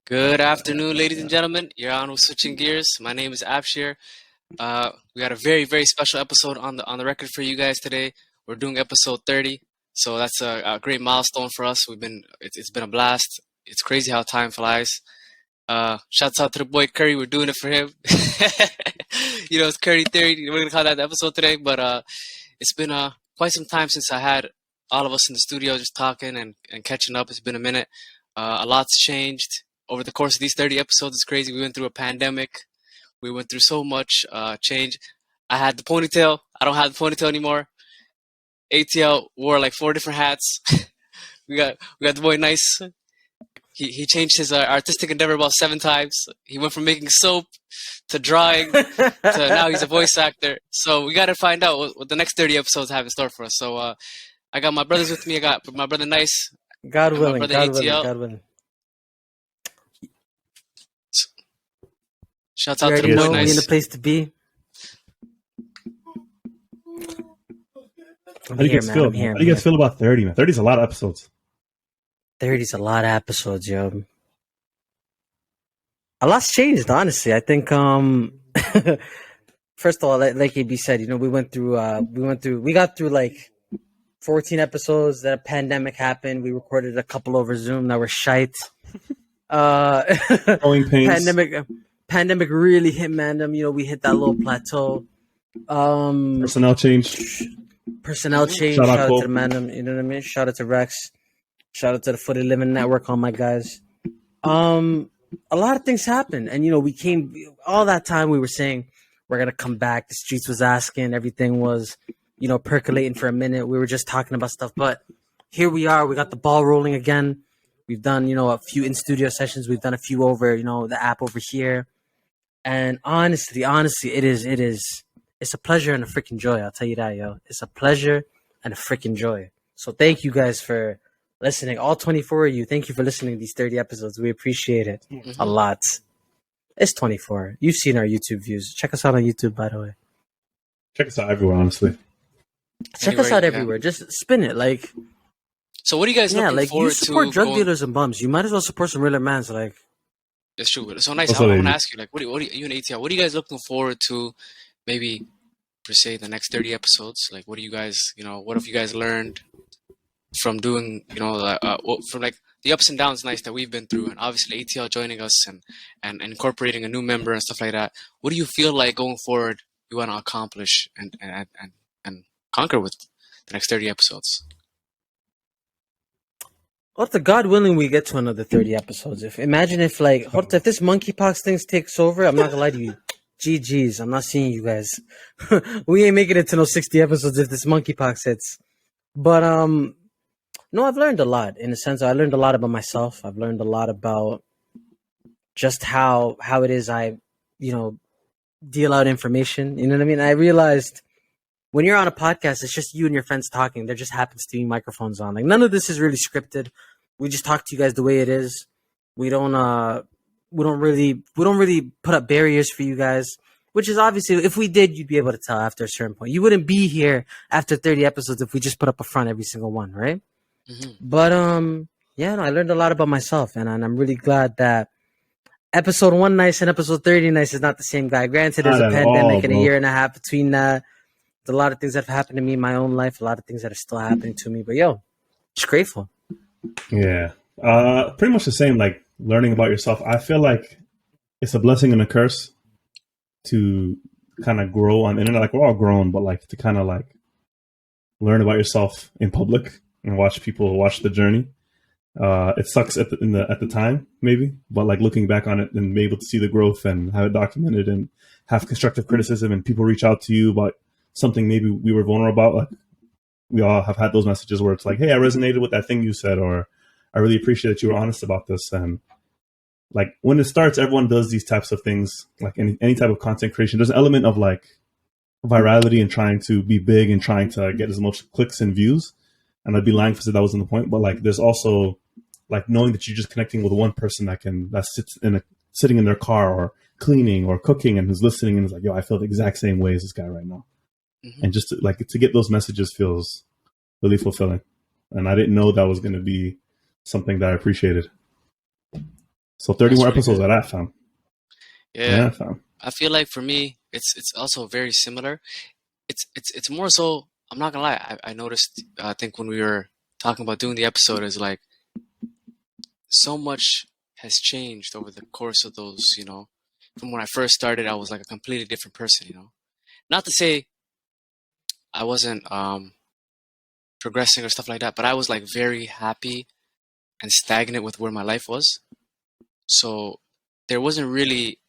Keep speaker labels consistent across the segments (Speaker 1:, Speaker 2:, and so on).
Speaker 1: Good afternoon, ladies and gentlemen. You're on with Switching Gears. My name is Ashys. We got a very special episode on the record for you guys today. We're doing episode 30, so that's a great milestone for us. It's been a blast. It's crazy how time flies. Shouts out to the boy Curry. We're doing it for him. It's Curry Theory. We're gonna call that the episode today. But it's been quite some time since I had all of us in the studio just talking and catching up. It's been a minute. A lot's changed over the course of these 30 episodes. It's crazy. We went through a pandemic. We went through so much change. I had the ponytail. I don't have the ponytail anymore. ATL wore like 4 different hats. we got the boy Nice. He changed his artistic endeavor about 7 times. He went from making soap to drawing to now he's a voice actor. So we got to find out what the next 30 episodes have in store for us. So I got my brothers with me. I got my brother Nice.
Speaker 2: God willing,
Speaker 1: brother
Speaker 2: God
Speaker 1: ATL.
Speaker 2: willing, God willing.
Speaker 1: Shouts out to the boy Nice.
Speaker 2: We in the place to be.
Speaker 3: How do you guys feel? How do you guys feel about 30, man? 30 is a lot of episodes.
Speaker 2: 30 is a lot of episodes, yo. A lot's changed, honestly. I think first of all, like AB said, we got through like 14 episodes. That a pandemic happened. We recorded a couple over Zoom that were shite.
Speaker 3: Growing pains.
Speaker 2: Pandemic really hit Mandem. We hit that little plateau.
Speaker 3: Personnel change.
Speaker 2: Shout out to the Mandem. You know what I mean? Shout out to Rex. Shout out to the Footy Living Network, all my guys. A lot of things happened. And, we came, all that time we were saying, we're going to come back. The streets was asking. Everything was, percolating for a minute. We were just talking about stuff. But here we are. We got the ball rolling again. We've done, a few in-studio sessions. We've done a few over, the app over here. And honestly, it's a pleasure and a freaking joy. I'll tell you that, yo. It's a pleasure and a freaking joy. So thank you guys for listening. All 24 of you, thank you for listening to these 30 episodes. We appreciate it a lot. It's 24. You've seen our YouTube views. Check us out on YouTube, by the way.
Speaker 3: Check us out everywhere, honestly.
Speaker 2: Check us out everywhere. Just spin it.
Speaker 1: So what are you guys looking forward to?
Speaker 2: You support drug dealers and bums. You might as well support some real mans.
Speaker 1: That's true. So Nice. I want to ask you, what are you and ATL? What are you guys looking forward to? Maybe per se the next 30 episodes. What do you guys? What have you guys learned from doing? From the ups and downs, Nice, that we've been through, and obviously ATL joining us and incorporating a new member and stuff like that. What do you feel like going forward? You want to accomplish and conquer with the next 30 episodes?
Speaker 2: Horta, God willing, we get to another 30 episodes. Imagine if this monkeypox thing takes over, I'm not gonna lie to you. GG's, I'm not seeing you guys. We ain't making it to no 60 episodes if this monkeypox hits. But no, I've learned a lot. In a sense, I learned a lot about myself. I've learned a lot about just how it is I, deal out information. You know what I mean? I realized when you're on a podcast, it's just you and your friends talking. There just happens to be microphones on. None of this is really scripted. We just talk to you guys the way it is. We don't really put up barriers for you guys, which is obviously, if we did, you'd be able to tell after a certain point. You wouldn't be here after 30 episodes if we just put up a front every single one, right? Mm-hmm. But I learned a lot about myself, and I'm really glad that episode 1 Nice and episode 30 Nice is not the same guy. Granted, there's a pandemic and a year and a half between that. There's a lot of things that have happened to me in my own life, a lot of things that are still happening to me. But just grateful.
Speaker 3: Yeah, pretty much the same. Learning about yourself, I feel like it's a blessing and a curse to kind of grow on the internet. We're all grown, but to kind of learn about yourself in public and watch people watch the journey. It sucks at the time, maybe, but looking back on it and be able to see the growth and have it documented and have constructive criticism and people reach out to you about something maybe we were vulnerable about. We all have had those messages where it's hey, I resonated with that thing you said, or I really appreciate that you were honest about this. And when it starts, everyone does these types of things, any type of content creation. There's an element of virality and trying to be big and trying to get as much clicks and views. And I'd be lying if I said that wasn't the point. But there's also knowing that you're just connecting with one person that's sitting in their car or cleaning or cooking and who's listening and is yo, I feel the exact same way as this guy right now. Mm-hmm. And just to get those messages feels really fulfilling. And I didn't know that was going to be something that I appreciated. So 30
Speaker 1: That's
Speaker 3: more
Speaker 1: really
Speaker 3: episodes
Speaker 1: good.
Speaker 3: of that, fam.
Speaker 1: Yeah,
Speaker 3: Yeah, fam.
Speaker 1: I feel like for me, it's also very similar. It's more so. I'm not gonna lie. I noticed. I think when we were talking about doing the episode, is like so much has changed over the course of those. From when I first started, I was like a completely different person. Not to say I wasn't progressing or stuff like that, but I was like very happy and stagnant with where my life was. So there wasn't really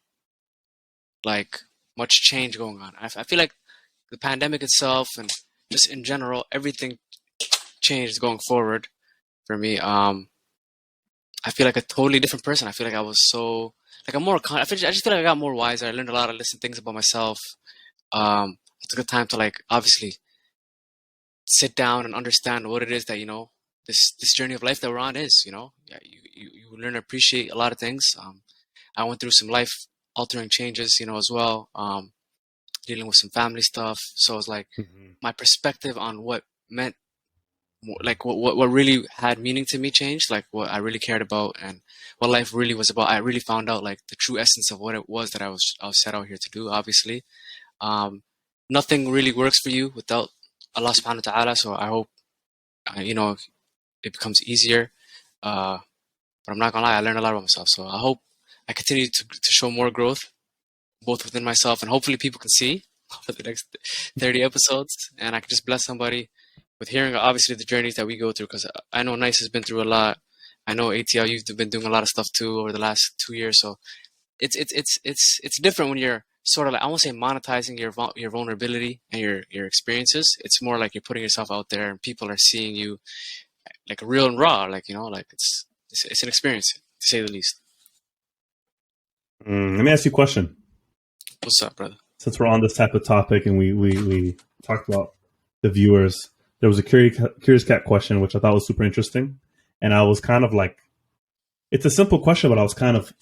Speaker 1: like much change going on. I feel like the pandemic itself and just in general, everything changed going forward for me. I feel like a totally different person. I feel like I was so like I'm more. I just feel like I got more wiser. I learned a lot of listen things about myself. I took the time to like obviously sit down and understand what it is that this journey of life that we're on is. Yeah, you learn to appreciate a lot of things. I went through some life altering changes, as well. Dealing with some family stuff. So it's like
Speaker 3: Mm-hmm.
Speaker 1: my perspective on what meant, like what really had meaning to me changed, like what I really cared about and what life really was about. I really found out like the true essence of what it was that I was set out here to do. Obviously, um, nothing really works for you without Allah Subhanahu wa Taala. So I hope it becomes easier. But I'm not gonna lie, I learned a lot about myself. So I hope I continue to show more growth both within myself and hopefully people can see for the next 30 episodes and I can just bless somebody with hearing obviously the journeys that we go through because I know Nice has been through a lot. I know ATL you've been doing a lot of stuff too over the last 2 years. So it's different when you're sort of like I won't say monetizing your vulnerability and your experiences. It's more like you're putting yourself out there and people are seeing you like real and raw, like like it's an experience to say the least.
Speaker 3: Let me ask you a question.
Speaker 1: What's up, brother?
Speaker 3: Since we're on this type of topic and we talked about the viewers, there was a curious cat question which I thought was super interesting, and I was kind of like, it's a simple question, but I was kind of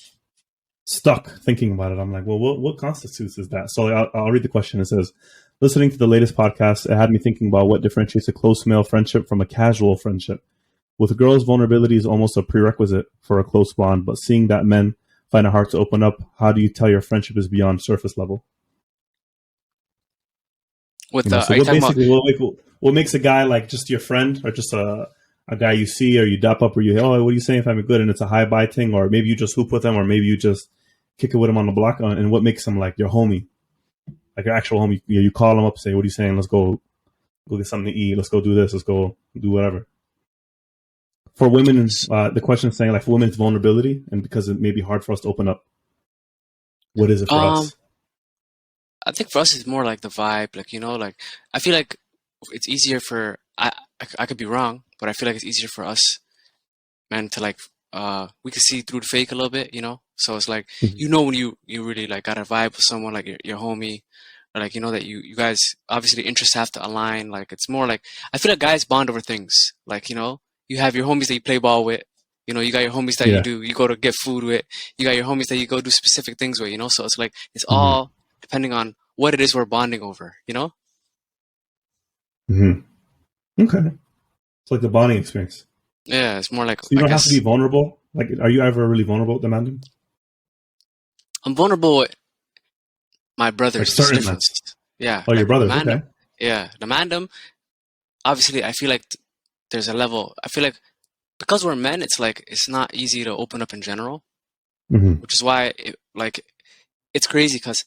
Speaker 3: stuck thinking about it. I'm like, well, what constitutes is that? So I'll read the question. It says, listening to the latest podcast, it had me thinking about what differentiates a close male friendship from a casual friendship. With girls, vulnerability is almost a prerequisite for a close bond, but seeing that men find it hard to open up, how do you tell your friendship is beyond surface level?
Speaker 1: With
Speaker 3: So
Speaker 1: are you talking about?
Speaker 3: what makes a guy like just your friend or just a guy you see or you dap up or you, oh, what are you saying if I'm good? And it's a hi bye thing, or maybe you just hoop with them, or maybe you just kick it with him on the block. And what makes him like your homie, like your actual homie? You call him up, say, what are you saying? Let's go get something to eat. Let's go do this. Let's go do whatever. For women, the question is saying like for women's vulnerability, and because it may be hard for us to open up. What is it for us?
Speaker 1: I think for us it's more like the vibe, like like I feel like it's easier for I could be wrong, but I feel like it's easier for us men to like we can see through the fake a little bit, So it's like when you really like got a vibe with someone like your homie, or like that you guys obviously interests have to align. Like it's more like I feel like guys bond over things, like you have your homies that you play ball with. You got your homies that you go to get food with. You got your homies that you go do specific things with, So it's like, it's all depending on what it is we're bonding over,
Speaker 3: Mm-hmm. Okay. It's like the bonding experience.
Speaker 1: Yeah, it's more like,
Speaker 3: so you don't have to be vulnerable. Like, are you ever really vulnerable with the mandem?
Speaker 1: I'm vulnerable with my brothers.
Speaker 3: Like
Speaker 1: Difference. Yeah.
Speaker 3: Oh,
Speaker 1: like
Speaker 3: your brothers.
Speaker 1: mandem,
Speaker 3: Okay.
Speaker 1: Yeah. The mandem, obviously, I feel like there's a level. I feel like because we're men, it's like, it's not easy to open up in general, which is why it's crazy because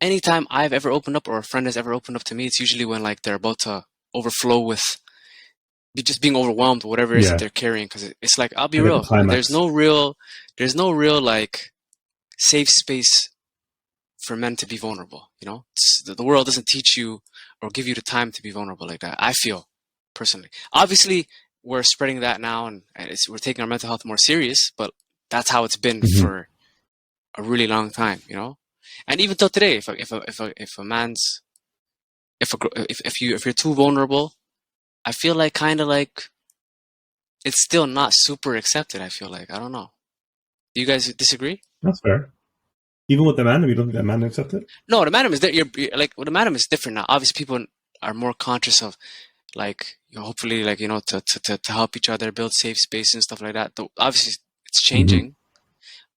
Speaker 1: anytime I've ever opened up or a friend has ever opened up to me, it's usually when like they're about to overflow with just being overwhelmed with whatever it is that they're carrying. Because it's like, I'll be real, there's no real like safe space for men to be vulnerable. The world doesn't teach you or give you the time to be vulnerable like that. I feel personally. Obviously, we're spreading that now, and we're taking our mental health more serious. But that's how it's been for a really long time, And even till today, if you're too vulnerable, I feel like kind of like it's still not super accepted. I feel like I don't know. Do you guys disagree?
Speaker 3: That's fair. Even with the mandem, you don't think that mandem accepts it?
Speaker 1: No, the mandem is you're like the mandem is different now. Obviously, people are more conscious of like hopefully like to help each other build safe space and stuff like that. Though obviously, it's changing.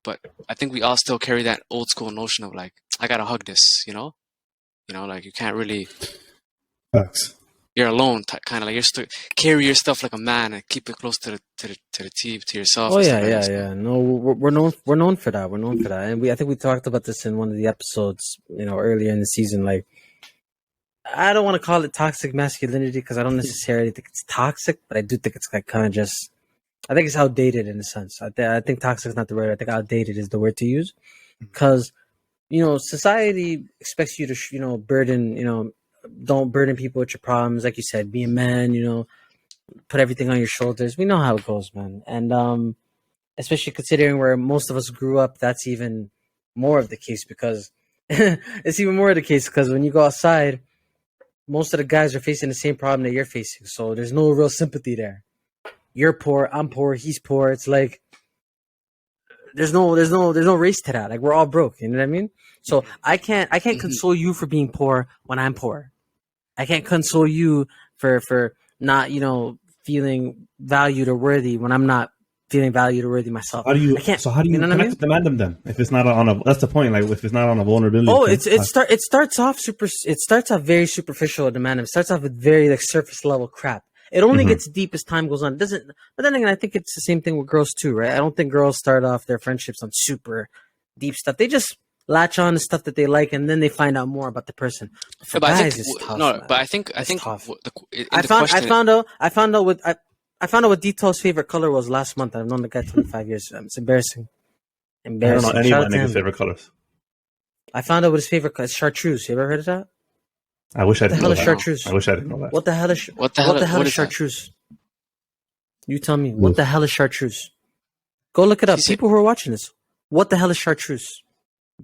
Speaker 1: but I think we all still carry that old school notion of like, I gotta hug this, like you can't really.
Speaker 3: Facts.
Speaker 1: You're alone, kind of like carry your stuff like a man and keep it close to yourself.
Speaker 2: Oh
Speaker 1: and
Speaker 2: yeah,
Speaker 1: stuff like
Speaker 2: yeah,
Speaker 1: that.
Speaker 2: yeah. No, we're known for that. We're known for that, and I think we talked about this in one of the episodes, earlier in the season. Like, I don't want to call it toxic masculinity because I don't necessarily think it's toxic, but I do think it's like kind of just. I think it's outdated in a sense. I think toxic is not the word. I think outdated is the word to use, because society expects you to burden don't burden people with your problems, like you said. Be a man, put everything on your shoulders. We know how it goes, man, and especially considering where most of us grew up, that's even more of the case because it's even more of the case because when you go outside, most of the guys are facing the same problem that you're facing, so there's no real sympathy there. You're poor, I'm poor, he's poor. It's like there's no race to that. Like, we're all broke. You know what I mean? So I can't console you for being poor when I'm poor. I can't console you for not feeling valued or worthy when I'm not feeling valued or worthy myself.
Speaker 3: How do you
Speaker 2: connect
Speaker 3: with the mandem then? If it's not on a, that's the point. Like, if it's not on a vulnerability.
Speaker 2: Oh, it starts off very superficial with the mandem. It starts off with very like surface level crap. It only gets deep as time goes on. It doesn't, but then again, I think it's the same thing with girls too, right? I don't think girls start off their friendships on super deep stuff. They just latch on to stuff that they like, and then they find out more about the person. For guys, it's tough. No,
Speaker 1: but I think
Speaker 2: tough. I found out what Deto's favorite color was last month. I've known the guy 25 years. It's embarrassing.
Speaker 3: I don't know any of my niggas' favorite colors.
Speaker 2: I found out what his favorite color is. Chartreuse. You ever heard of that?
Speaker 3: I wish I didn't know that.
Speaker 2: Chartreuse?
Speaker 3: I wish I didn't know that.
Speaker 2: What the hell is chartreuse? You tell me. What the hell is chartreuse? Go look it up. People who are watching this, what the hell is chartreuse?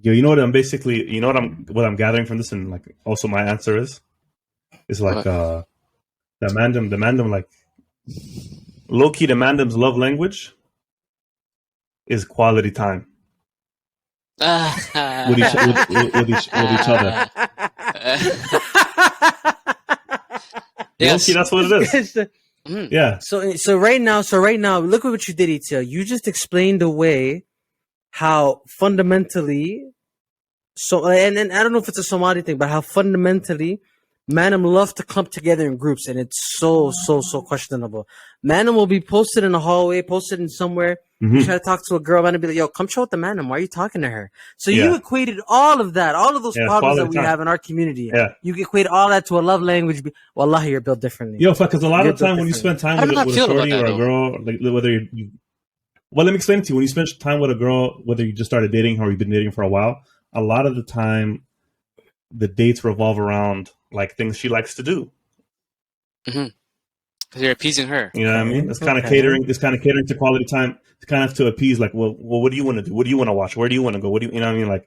Speaker 3: Yo, you know what I'm basically, what I'm gathering from this, and like also my answer is like the mandem like low key, the mandem's love language is quality time with each other.
Speaker 1: Yes,
Speaker 3: low key, that's what it is. Yeah.
Speaker 2: So right now, look at what you did, Itzia. You just explained away how fundamentally, and I don't know if it's a Somali thing, but how fundamentally Manum love to clump together in groups, and it's so questionable. Manum will be posted in a hallway, posted in somewhere. You try to talk to a girl, Manum be like, "Yo, come chill with the Manum. Why are you talking to her?" So you equated all of that, all of those problems that we have in our community. Yeah. You equate all that to a love language. Wallahi, you're built differently.
Speaker 3: Yo, because a lot of time when you spend time with a shorty or a girl, like whether you well, let me explain it to you. When you spend time with a girl, whether you just started dating her or you've been dating for a while, a lot of the time, the dates revolve around like things she likes to do.
Speaker 1: Because you're appeasing her.
Speaker 3: You know what I mean? It's kind of catering. It's kind of catering to quality time. It's kind of to appease. Like, well, what do you want to do? What do you want to watch? Where do you want to go? What do you know what I mean? Like,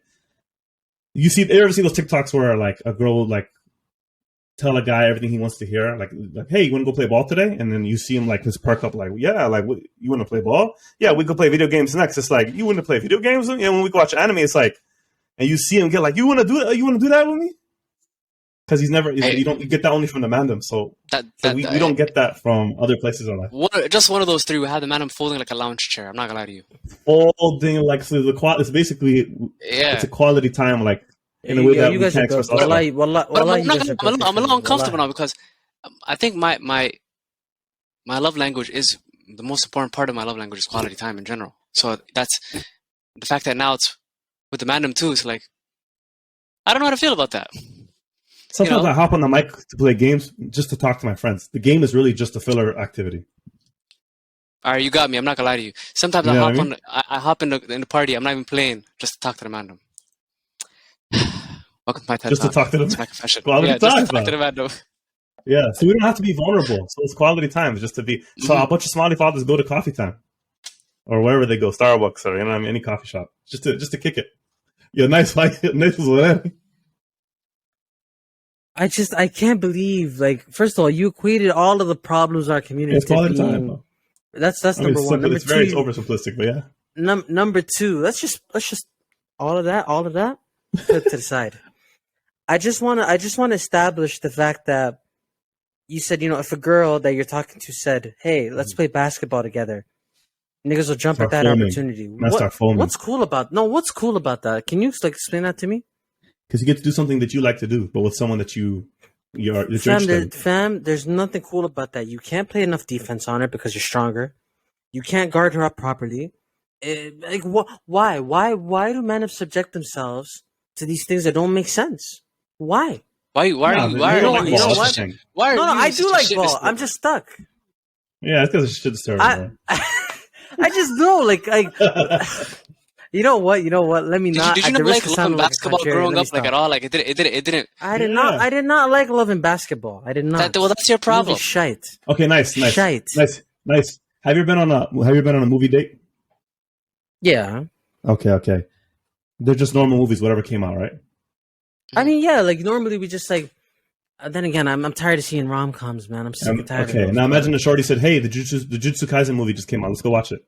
Speaker 3: you ever see those TikToks where like a girl will like tell a guy everything he wants to hear, like, hey, you want to go play ball today? And then you see him like his perk up, like, yeah, like, what, you want to play ball? Yeah, we go play video games next. It's like, you want to play video games? And when we watch anime, it's like, and you see him get like, you want to do that? You want to do that with me? Because you get that only from the mandem. So we don't get that from other places in life.
Speaker 1: Just one of those three. We have the mandem folding like a lounge chair. I'm not gonna lie to you.
Speaker 3: Folding like, so it's basically it's a quality time, like in a way that we can't express.
Speaker 1: I'm a little uncomfortable now because I think my love language is the most important part of my love language is quality time in general. So that's the fact that now it's with the mandem too. It's like I don't know how to feel about that.
Speaker 3: Sometimes I hop on the mic to play games just to talk to my friends. The game is really just a filler activity.
Speaker 1: All right, you got me. I'm not gonna lie to you. Sometimes I hop in the party. I'm not even playing just to talk to the mandem. Welcome to my TED
Speaker 3: Just
Speaker 1: talk.
Speaker 3: to talk to them.
Speaker 1: That's my confession.
Speaker 3: Quality time,
Speaker 1: just to talk to the mandem.
Speaker 3: Yeah, so we don't have to be vulnerable. So it's quality time. It's just to be. So a bunch of Somali fathers go to coffee time, or wherever they go, Starbucks or any coffee shop, just to kick it. Yeah, nice one.
Speaker 2: I can't believe, like, first of all, you equated all of the problems in our community to being... Time, that's number one. Number
Speaker 3: it's two, very oversimplistic, but yeah.
Speaker 2: Number two, let's just all of that, put it to the side. I just want to establish the fact that you said, if a girl that you're talking to said, "Hey, let's play basketball together," Niggas will jump at
Speaker 3: Start
Speaker 2: that
Speaker 3: foaming.
Speaker 2: opportunity.
Speaker 3: Man, start foaming.
Speaker 2: What's cool about that? Can you like explain that to me?
Speaker 3: Because you get to do something that you like to do, but with someone that you're interested in.
Speaker 2: There's nothing cool about that. You can't play enough defense on her because you're stronger. You can't guard her up properly. Why do men subject themselves to these things that don't make sense? Why?
Speaker 1: Why are you
Speaker 2: I do like ball. I'm just stuck.
Speaker 3: Yeah, it's because it's shit story.
Speaker 2: I just know, you know what? Let me not.
Speaker 1: Did you not like loving basketball growing up, like at all? Like it didn't.
Speaker 2: I did not like loving basketball. I did not.
Speaker 1: Well, that's your problem.
Speaker 2: Movie shite.
Speaker 3: Okay, nice.
Speaker 2: Shite.
Speaker 3: Nice. Have you been on a movie date?
Speaker 2: Yeah.
Speaker 3: Okay. They're just normal movies, whatever came out, right?
Speaker 2: I mean, yeah. Like normally we just like. Then again, I'm tired of seeing rom-coms, man. I'm sick and tired.
Speaker 3: Okay, now imagine the shorty said, "Hey, the Jujutsu Kaisen movie just came out. Let's go watch it."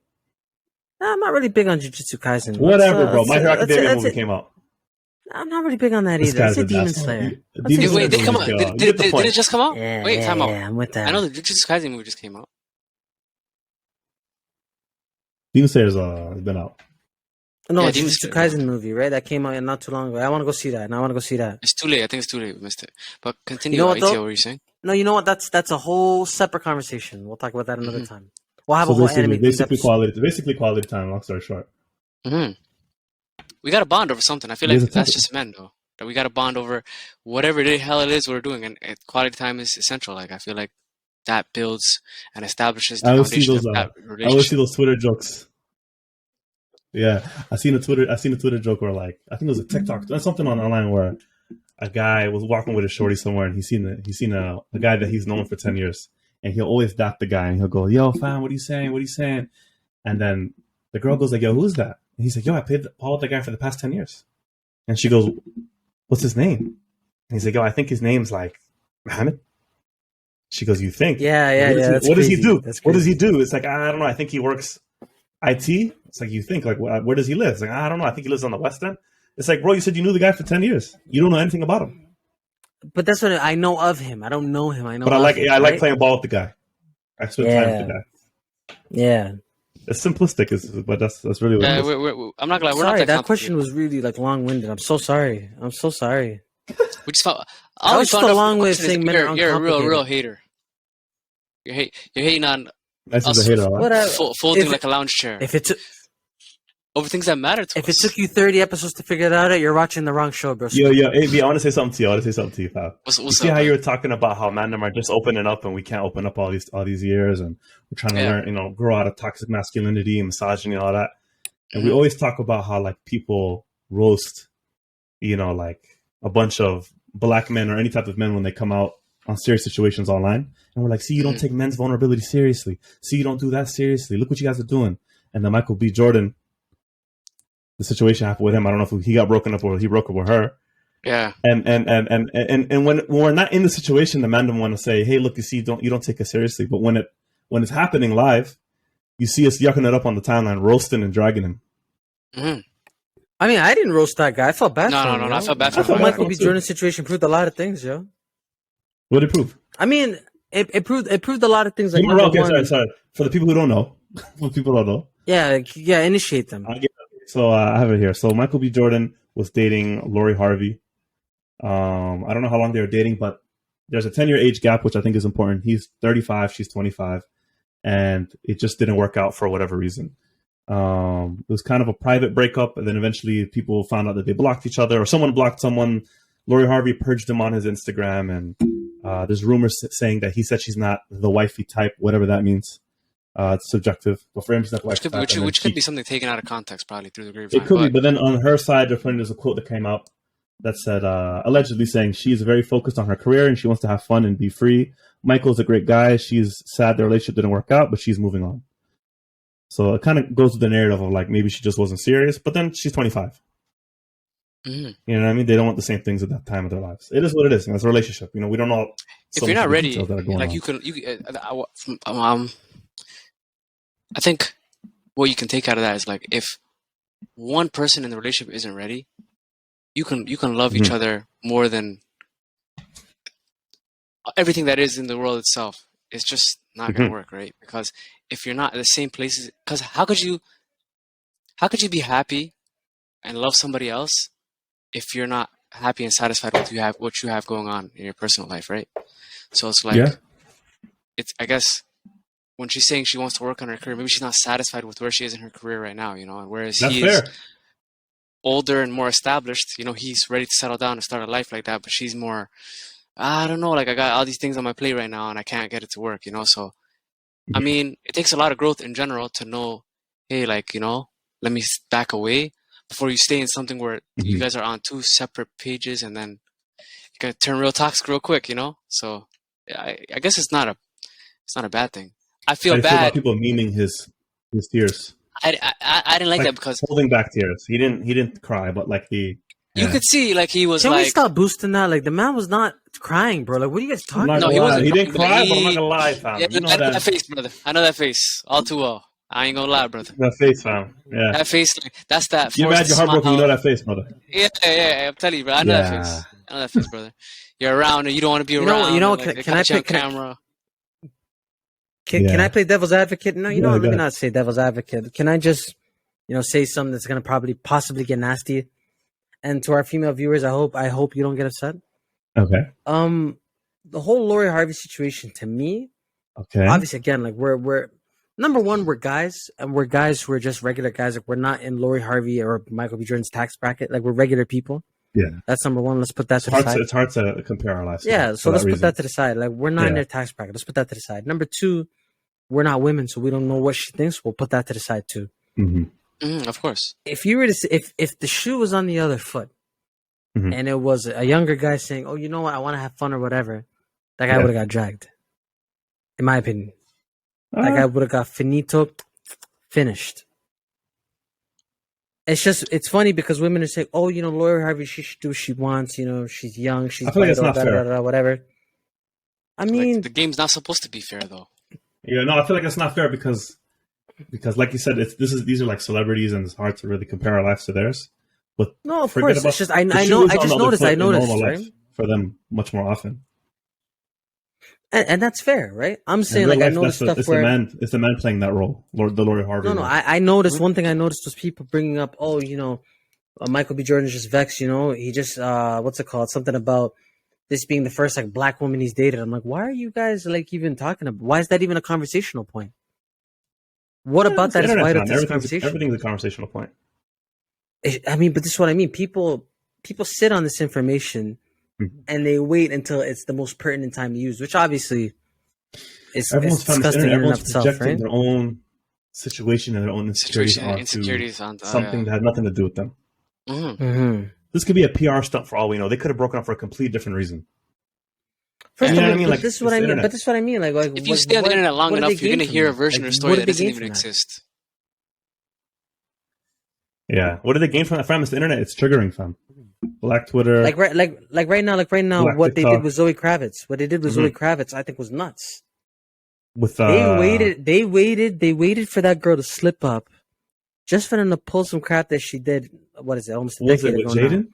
Speaker 2: Nah, I'm not really big on Jujutsu Kaisen.
Speaker 3: Whatever, bro. My Hero Academia movie came out.
Speaker 2: I'm not really big on that either. It's a Demon Slayer.
Speaker 1: Wait, did it come out? Did it just come out?
Speaker 2: Yeah,
Speaker 1: Wait, time out.
Speaker 2: Yeah, I'm with that.
Speaker 1: I know the Jujutsu Kaisen movie just came out.
Speaker 3: Demon Slayer's been out.
Speaker 2: No, it's Jujutsu Kaisen movie, right? That came out not too long ago. I want to go see that.
Speaker 1: It's too late. I think it's too late. We missed it. But continue.
Speaker 2: You know what,
Speaker 1: what were you saying?
Speaker 2: No, you know what? That's a whole separate conversation. We'll talk about that another time. We'll have
Speaker 3: so
Speaker 2: a whole anime.
Speaker 3: Basically quality time. Long story short.
Speaker 1: Mm-hmm. We got to bond over something. I feel like that's just men, though. That we got to bond over whatever the hell it is we're doing, and quality time is essential. Like I feel like that builds and establishes the foundation of that relationship.
Speaker 3: I always see those Twitter jokes. Yeah, I seen a Twitter joke where like I think it was a TikTok, something online where a guy was walking with a shorty somewhere and he's seen a guy that he's known for 10 years and he'll always dap the guy and he'll go, "Yo, fam, what are you saying?" And then the girl goes like, "Yo, who's that?" And he's like, "Yo, I played the guy for the past 10 years." And she goes, "What's his name?" And he's like, "Yo, I think his name's like Mohammed." She goes, "You think?"
Speaker 2: Yeah.
Speaker 3: What does he do? What does he do? It's like, I don't know. I think he works IT. It's like, you think, like, where does he live? It's like, I don't know. I think he lives on the West End. It's like, bro, you said you knew the guy for 10 years. You don't know anything about him.
Speaker 2: But that's what I know of him. I don't know him. I know.
Speaker 3: But I like playing ball with the guy. I spend time with the guy.
Speaker 2: Yeah.
Speaker 3: It's simplistic, but that's really what it is.
Speaker 1: I'm not gonna lie.
Speaker 2: Sorry, that question was really like long-winded. I'm so sorry.
Speaker 1: We just found.
Speaker 2: I was just along with saying men are uncomplicated.
Speaker 1: You're a real hater. You're hating on
Speaker 3: That's us a hater.
Speaker 1: Folding like a lounge chair. Over things that matter to us.
Speaker 2: If it took you 30 episodes to figure that out, you're watching the wrong show, bro.
Speaker 3: Yo, AB, I want to say something to you, pal.
Speaker 1: What's
Speaker 3: you see how you were talking about how mandem are just opening up and we can't open up all these years and we're trying to learn, grow out of toxic masculinity and misogyny and all that. And we always talk about how like people roast, like a bunch of black men or any type of men when they come out on serious situations online. And we're like, see, you don't take men's vulnerability seriously. See, you don't do that seriously. Look what you guys are doing. And then Michael B. Jordan, the situation happened with him. I don't know if he got broken up or he broke up with her.
Speaker 1: Yeah.
Speaker 3: And when we're not in the situation, the men don't want to say, "Hey, look, you see, you don't take it seriously." But when it's happening live, you see us yucking it up on the timeline, roasting and dragging him.
Speaker 1: Mm-hmm.
Speaker 2: I mean, I didn't roast that guy. I felt bad for him.
Speaker 1: No. I felt bad for him.
Speaker 2: I thought Michael B. Jordan's situation proved a lot of things, yo.
Speaker 3: What did it prove?
Speaker 2: I mean, it proved a lot of things. Like,
Speaker 3: sorry. For the people who don't know.
Speaker 2: Yeah, initiate them.
Speaker 3: So I have it here. So Michael B. Jordan was dating Lori Harvey. I don't know how long they were dating, but there's a 10-year age gap, which I think is important. He's 35, she's 25, and it just didn't work out for whatever reason. It was kind of a private breakup, and then eventually people found out that they blocked each other, or someone blocked someone. Lori Harvey purged him on his Instagram, and there's rumors saying that he said she's not the wifey type, whatever that means. It's subjective, but for him, it's not
Speaker 1: which could be something taken out of context, probably through the grapevine.
Speaker 3: It could be, but then on her side, there's a quote that came out that said, allegedly saying she's very focused on her career and she wants to have fun and be free. Michael's a great guy. She's sad the relationship didn't work out, but she's moving on. So it kind of goes with the narrative of like maybe she just wasn't serious, but then she's 25.
Speaker 1: Mm-hmm.
Speaker 3: You know what I mean? They don't want the same things at that time of their lives. It is what it is. It's a relationship. We don't know.
Speaker 1: If you're not ready, like I think what you can take out of that is like if one person in the relationship isn't ready, you can love each other more than everything that is in the world itself. It's just not gonna work, right? Because if you're not in the same places, because how could you be happy and love somebody else if you're not happy and satisfied with what you have going on in your personal life, right? So it's like,
Speaker 3: Yeah.
Speaker 1: it's, I guess when she's saying she wants to work on her career, maybe she's not satisfied with where she is in her career right now, and whereas
Speaker 3: That's
Speaker 1: he
Speaker 3: fair.
Speaker 1: is older and more established, he's ready to settle down and start a life like that, but she's more, I don't know, like I got all these things on my plate right now and I can't get it to work, so I mean, it takes a lot of growth in general to know, hey, like, let me back away before you stay in something where you guys are on two separate pages and then you're gonna turn real toxic real quick, So I guess it's not a bad thing. I feel
Speaker 3: How do you feel about
Speaker 1: bad.
Speaker 3: people memeing his tears?
Speaker 1: I didn't like that because
Speaker 3: holding back tears. He didn't cry, but like
Speaker 1: you could see like he was
Speaker 2: Can
Speaker 1: like.
Speaker 2: we stop boosting that? Like the man was not crying, bro. Like what are you guys talking
Speaker 3: not
Speaker 2: about?
Speaker 3: gonna
Speaker 1: he
Speaker 3: lie.
Speaker 1: wasn't
Speaker 3: He didn't
Speaker 1: crying,
Speaker 3: cry,
Speaker 1: but
Speaker 3: but I'm not gonna lie, fam.
Speaker 1: Yeah,
Speaker 3: You know
Speaker 1: I know
Speaker 3: that
Speaker 1: face, brother. I know that face all too well. I ain't gonna lie, brother.
Speaker 3: that face, fam. Yeah.
Speaker 1: That face, like, that's that.
Speaker 3: You've had your heart broken. You know that face, brother.
Speaker 1: Yeah. I'm telling you, bro. I know that face. I know that face, brother. You're around and you don't want to be around.
Speaker 2: You know.
Speaker 1: and, like,
Speaker 2: Can I
Speaker 1: catch you
Speaker 2: play?
Speaker 1: on camera?
Speaker 2: Can I play devil's advocate? No,
Speaker 3: Yeah,
Speaker 2: let
Speaker 3: go
Speaker 2: me
Speaker 3: ahead.
Speaker 2: not say devil's advocate. Can I just, say something that's gonna possibly get nasty? And to our female viewers, I hope you don't get upset.
Speaker 3: Okay.
Speaker 2: The whole Lori Harvey situation to me,
Speaker 3: Okay.
Speaker 2: obviously, again, like we're number one, we're guys, and we're guys who are just regular guys. Like we're not in Lori Harvey or Michael B. Jordan's tax bracket. Like we're regular people.
Speaker 3: Yeah.
Speaker 2: That's number one. Let's put that to the side.
Speaker 3: It's hard to compare our lives.
Speaker 2: Yeah, so let's put that to the side. Like we're not in
Speaker 3: Yeah.
Speaker 2: their tax bracket. Let's put that to the side. Number two, we're not women, so we don't know what she thinks. We'll put that to the side too.
Speaker 1: Of course.
Speaker 2: If you were to, if the shoe was on the other foot,
Speaker 3: Mhm.
Speaker 2: and it was a younger guy saying, "Oh, you know what? I want to have fun or whatever," that guy would have got dragged. In my opinion, that guy would have got finished. It's funny because women are saying, "Oh, Lori Harvey, she should do what she wants. She's young, she's
Speaker 3: I feel like it's not fair.
Speaker 2: whatever." I mean,
Speaker 1: Like, the game's not supposed to be fair, though.
Speaker 3: Yeah, no, I feel like it's not fair because like you said, these are like celebrities and it's hard to really compare our lives to theirs. But
Speaker 2: no, of
Speaker 3: forget
Speaker 2: course.
Speaker 3: about
Speaker 2: It's just I
Speaker 3: the
Speaker 2: know.
Speaker 3: shoes
Speaker 2: I
Speaker 3: on
Speaker 2: just
Speaker 3: the other
Speaker 2: noticed.
Speaker 3: foot
Speaker 2: I
Speaker 3: in
Speaker 2: noticed,
Speaker 3: normal
Speaker 2: right?
Speaker 3: life for them much more often.
Speaker 2: And that's fair, right? I'm saying
Speaker 3: In real
Speaker 2: like I
Speaker 3: life,
Speaker 2: noticed stuff
Speaker 3: it's
Speaker 2: where
Speaker 3: the man playing that role, the Lori Harvey.
Speaker 2: no,
Speaker 3: role.
Speaker 2: I noticed one thing. I noticed was people bringing up, oh, Michael B. Jordan's just vexed. He just what's it called? Something about this being the first like black woman he's dated. I'm like, why are you guys like even talking about? Why is that even a conversational point? What about that is
Speaker 3: Internet,
Speaker 2: vital
Speaker 3: man.
Speaker 2: to this conversation?
Speaker 3: Everything's a conversational point.
Speaker 2: I mean, but this is what I mean. People sit on this information and they wait until it's the most pertinent time to use, which obviously is disgusting in and of itself,
Speaker 3: projecting
Speaker 2: right?
Speaker 3: their own situation and their own insecurities onto something that had nothing to do with them. This could be a PR stunt for all we know. They could have broken up for a completely different reason.
Speaker 2: First
Speaker 3: You know
Speaker 2: of
Speaker 3: what
Speaker 2: all,
Speaker 3: I mean?
Speaker 2: but
Speaker 3: Like,
Speaker 2: this is what I mean. But this is what I mean. Like
Speaker 1: If you stay on the internet long enough, you're going to hear a version of the story that doesn't even exist.
Speaker 3: Yeah. What did they gain from that, fam? It's the internet. It's triggering, fam. Black Twitter.
Speaker 2: Like right now,
Speaker 3: Black
Speaker 2: what they
Speaker 3: TikTok.
Speaker 2: did with Zoe Kravitz. What they did with Zoe Kravitz, I think was nuts.
Speaker 3: With
Speaker 2: They waited for that girl to slip up, just for them to pull some crap that she did. What is it? Almost a
Speaker 3: was it
Speaker 2: decade
Speaker 3: with
Speaker 2: ago now.
Speaker 3: Jaden?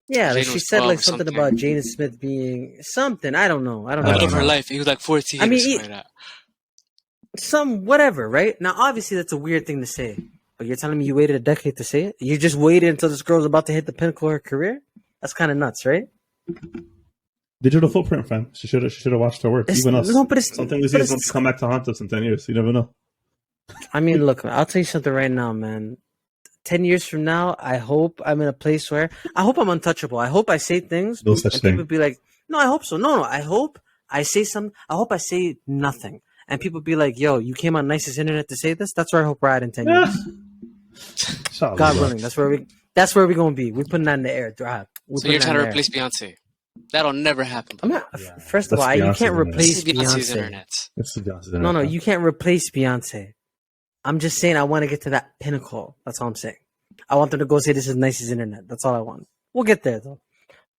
Speaker 2: Yeah, like
Speaker 1: Jaden
Speaker 2: she
Speaker 1: was
Speaker 2: said
Speaker 1: 12
Speaker 2: like
Speaker 1: or
Speaker 2: something
Speaker 1: something.
Speaker 2: about Jaden Smith being something. I don't know.
Speaker 3: I
Speaker 1: Love
Speaker 3: don't
Speaker 1: of her
Speaker 3: know.
Speaker 1: life. He was like 14
Speaker 2: I mean,
Speaker 1: or something like that.
Speaker 2: Some whatever, right? Now, obviously, that's a weird thing to say. But you're telling me you waited a decade to say it? You just waited until this girl's about to hit the pinnacle of her career? That's kind of nuts, right?
Speaker 3: Digital footprint, fam. She should have watched her work. Even us.
Speaker 2: No, but it's
Speaker 3: Something we see is going to come back to haunt us in 10 years. You never know.
Speaker 2: I mean, look, I'll tell you something right now, man. 10 years from now, I hope I'm in a place where I hope I'm untouchable. I hope I say things
Speaker 3: No such
Speaker 2: and
Speaker 3: thing.
Speaker 2: people be like, no, I hope so. No, I hope I say something. I hope I say nothing. And people be like, yo, you came on Nicest Internet to say this? That's where I hope we're at in 10 years.
Speaker 3: Inshallah,
Speaker 2: God
Speaker 3: bro.
Speaker 2: willing. That's where we're going to be. We're putting that in the air.
Speaker 1: So you're trying to replace Beyonce. That'll never happen.
Speaker 2: I'm not, first of
Speaker 3: That's
Speaker 2: all, you
Speaker 3: Beyonce's
Speaker 2: can't
Speaker 3: internet.
Speaker 2: replace
Speaker 1: Beyonce's
Speaker 2: Beyonce.
Speaker 1: internet.
Speaker 3: It's Beyonce's
Speaker 2: No,
Speaker 3: internet, fam.
Speaker 2: you can't replace Beyonce. I'm just saying I want to get to that pinnacle. That's all I'm saying. I want them to go say this is Nicest Internet. That's all I want. We'll get there though.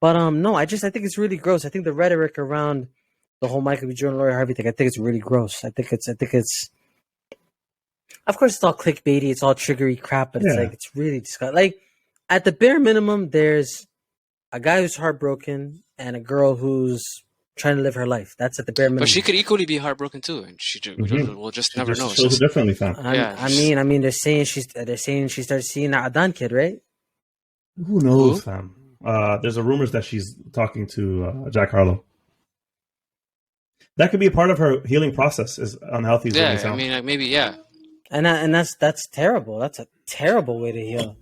Speaker 2: But no, I think it's really gross. I think the rhetoric around the whole Michael B. Jordan, Lori Harvey thing, I think it's really gross. I think it's of course it's all clickbaity, it's all triggery crap, but it's like it's really disgusting. Like at the bare minimum, there's a guy who's heartbroken and a girl who's trying to live her life. That's at the bare minimum.
Speaker 1: But she could equally be heartbroken too, and we'll just never know.
Speaker 3: Shows it differently, fam.
Speaker 2: I mean, they're saying she started seeing the Adan kid, right?
Speaker 3: Who knows, fam? There's a rumors that she's talking to Jack Harlow. That could be a part of her healing process. Is unhealthy.
Speaker 1: Yeah, I mean, like, maybe, yeah.
Speaker 2: And that's terrible. That's a terrible way to heal.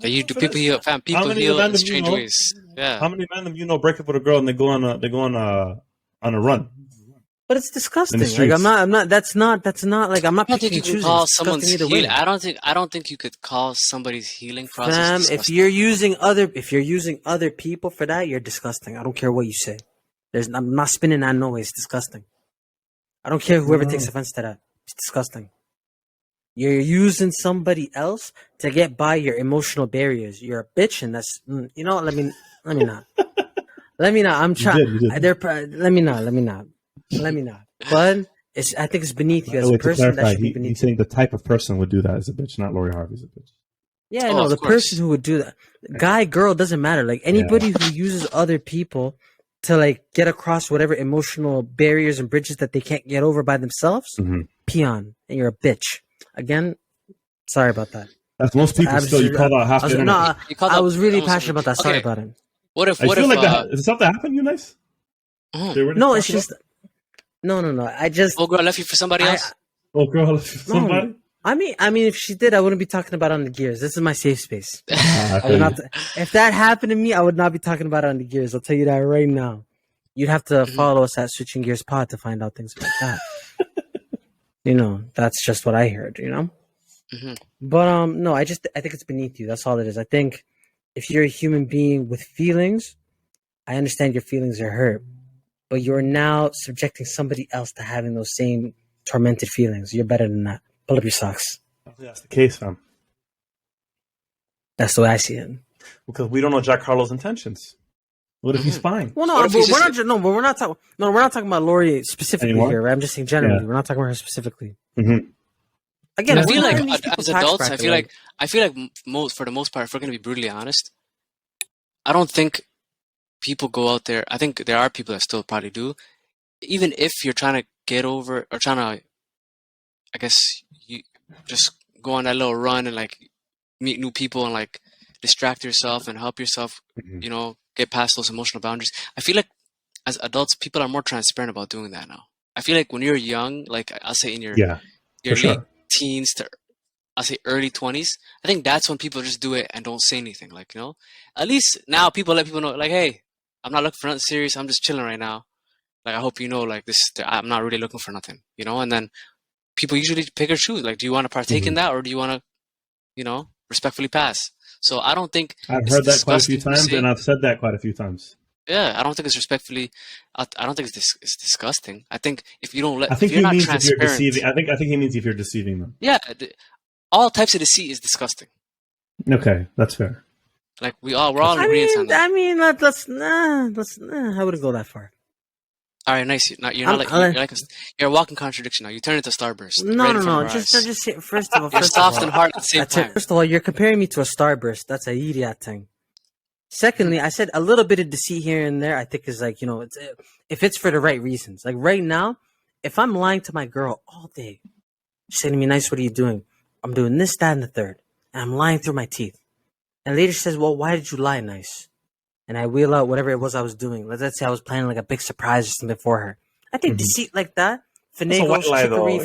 Speaker 1: People heal, fam. People heal in strange ways. Yeah.
Speaker 3: How many men break up with a girl and they go on a run?
Speaker 2: But it's disgusting. Like I'm not. That's not like I'm not picking and choosing.
Speaker 1: Call someone's healing. I don't think you could call somebody's healing process.
Speaker 2: Fam, if you're using other people for that, you're disgusting. I don't care what you say. I'm not spinning that no way. It's disgusting. I don't care whoever takes offense to that. It's disgusting. You're using somebody else to get by your emotional barriers. You're a bitch, and that's let me not. Let me not. I'm trying. Let me not. But I think it's beneath you as a person. That should be beneath you.
Speaker 3: He's saying the type of person would do that as a bitch, not Lori Harvey's a bitch.
Speaker 2: Yeah, no, the person who would do that, guy, girl, doesn't matter. Like anybody who uses other people to like get across whatever emotional barriers and bridges that they can't get over by themselves, peon, and you're a bitch. Again, sorry about that.
Speaker 3: That's most people still. You call out half the internet.
Speaker 2: I was really passionate about that. Sorry about it.
Speaker 1: What if
Speaker 3: is something happened? You nice?
Speaker 2: No, it's just no. I just.
Speaker 1: Oh, girl left you for somebody else.
Speaker 3: Oh, girl left you for somebody.
Speaker 2: No. I mean, if she did, I wouldn't be talking about it on the gears. This is my safe space. If that happened to me, I would not be talking about it on the gears. I'll tell you that right now. You'd have to follow us at Switching Gears Pod to find out things like that. That's just what I heard. But no, I think it's beneath you. That's all it is. I think if you're a human being with feelings, I understand your feelings are hurt, but you're now subjecting somebody else to having those same tormented feelings. You're better than that. Pull up your socks.
Speaker 3: I think that's the case, fam.
Speaker 2: That's the way I see it.
Speaker 3: Because we don't know Jack Harlow's intentions. What if he's fine?
Speaker 2: Well, we're not talking about Lori specifically here, right? I'm just saying generally. Yeah. We're not talking about her specifically. Again,
Speaker 1: I feel like as adults, I feel like for the most part, if we're going to be brutally honest, I don't think people go out there. I think there are people that still probably do. Even if you're trying to get over or trying to, I guess, you just go on that little run and like meet new people and like distract yourself and help yourself, get past those emotional boundaries. I feel like as adults, people are more transparent about doing that now. I feel like when you're young, like I'll say in your late teens to I'll say early 20s, I think that's when people just do it and don't say anything. Like, at least now people let people know, like, hey, I'm not looking for nothing serious. I'm just chilling right now. Like, I hope like this, I'm not really looking for nothing, and then people usually pick or choose. Like, do you want to partake in that or do you want to, respectfully pass? So I don't think
Speaker 3: I've heard that quite a few times, and I've said that quite a few times.
Speaker 1: Yeah, I don't think it's respectfully. I don't think it's disgusting. I think if you don't let,
Speaker 3: I think
Speaker 1: he means
Speaker 3: if you're deceiving. I think he means if you're deceiving them.
Speaker 1: Yeah, all types of deceit is disgusting.
Speaker 3: Okay, that's fair.
Speaker 1: Like we're all in agreement on that.
Speaker 2: I mean, let's I wouldn't go that far.
Speaker 1: All right, nice. You're a walking contradiction now. You turn into Starburst.
Speaker 2: No. Just first of all,
Speaker 1: you're soft and hard at the same time.
Speaker 2: First of all, you're comparing me to a Starburst. That's a idiot thing. Secondly, I said a little bit of deceit here and there. I think is like if it's for the right reasons. Like right now, if I'm lying to my girl all day, she's saying to me, "Nice, what are you doing?" I'm doing this, that, and the third, and I'm lying through my teeth. And later she says, "Well, why did you lie, Nice?" And I wheel out whatever it was I was doing. Let's say I was planning like a big surprise or something for her. I think deceit like that, finagle, trickery,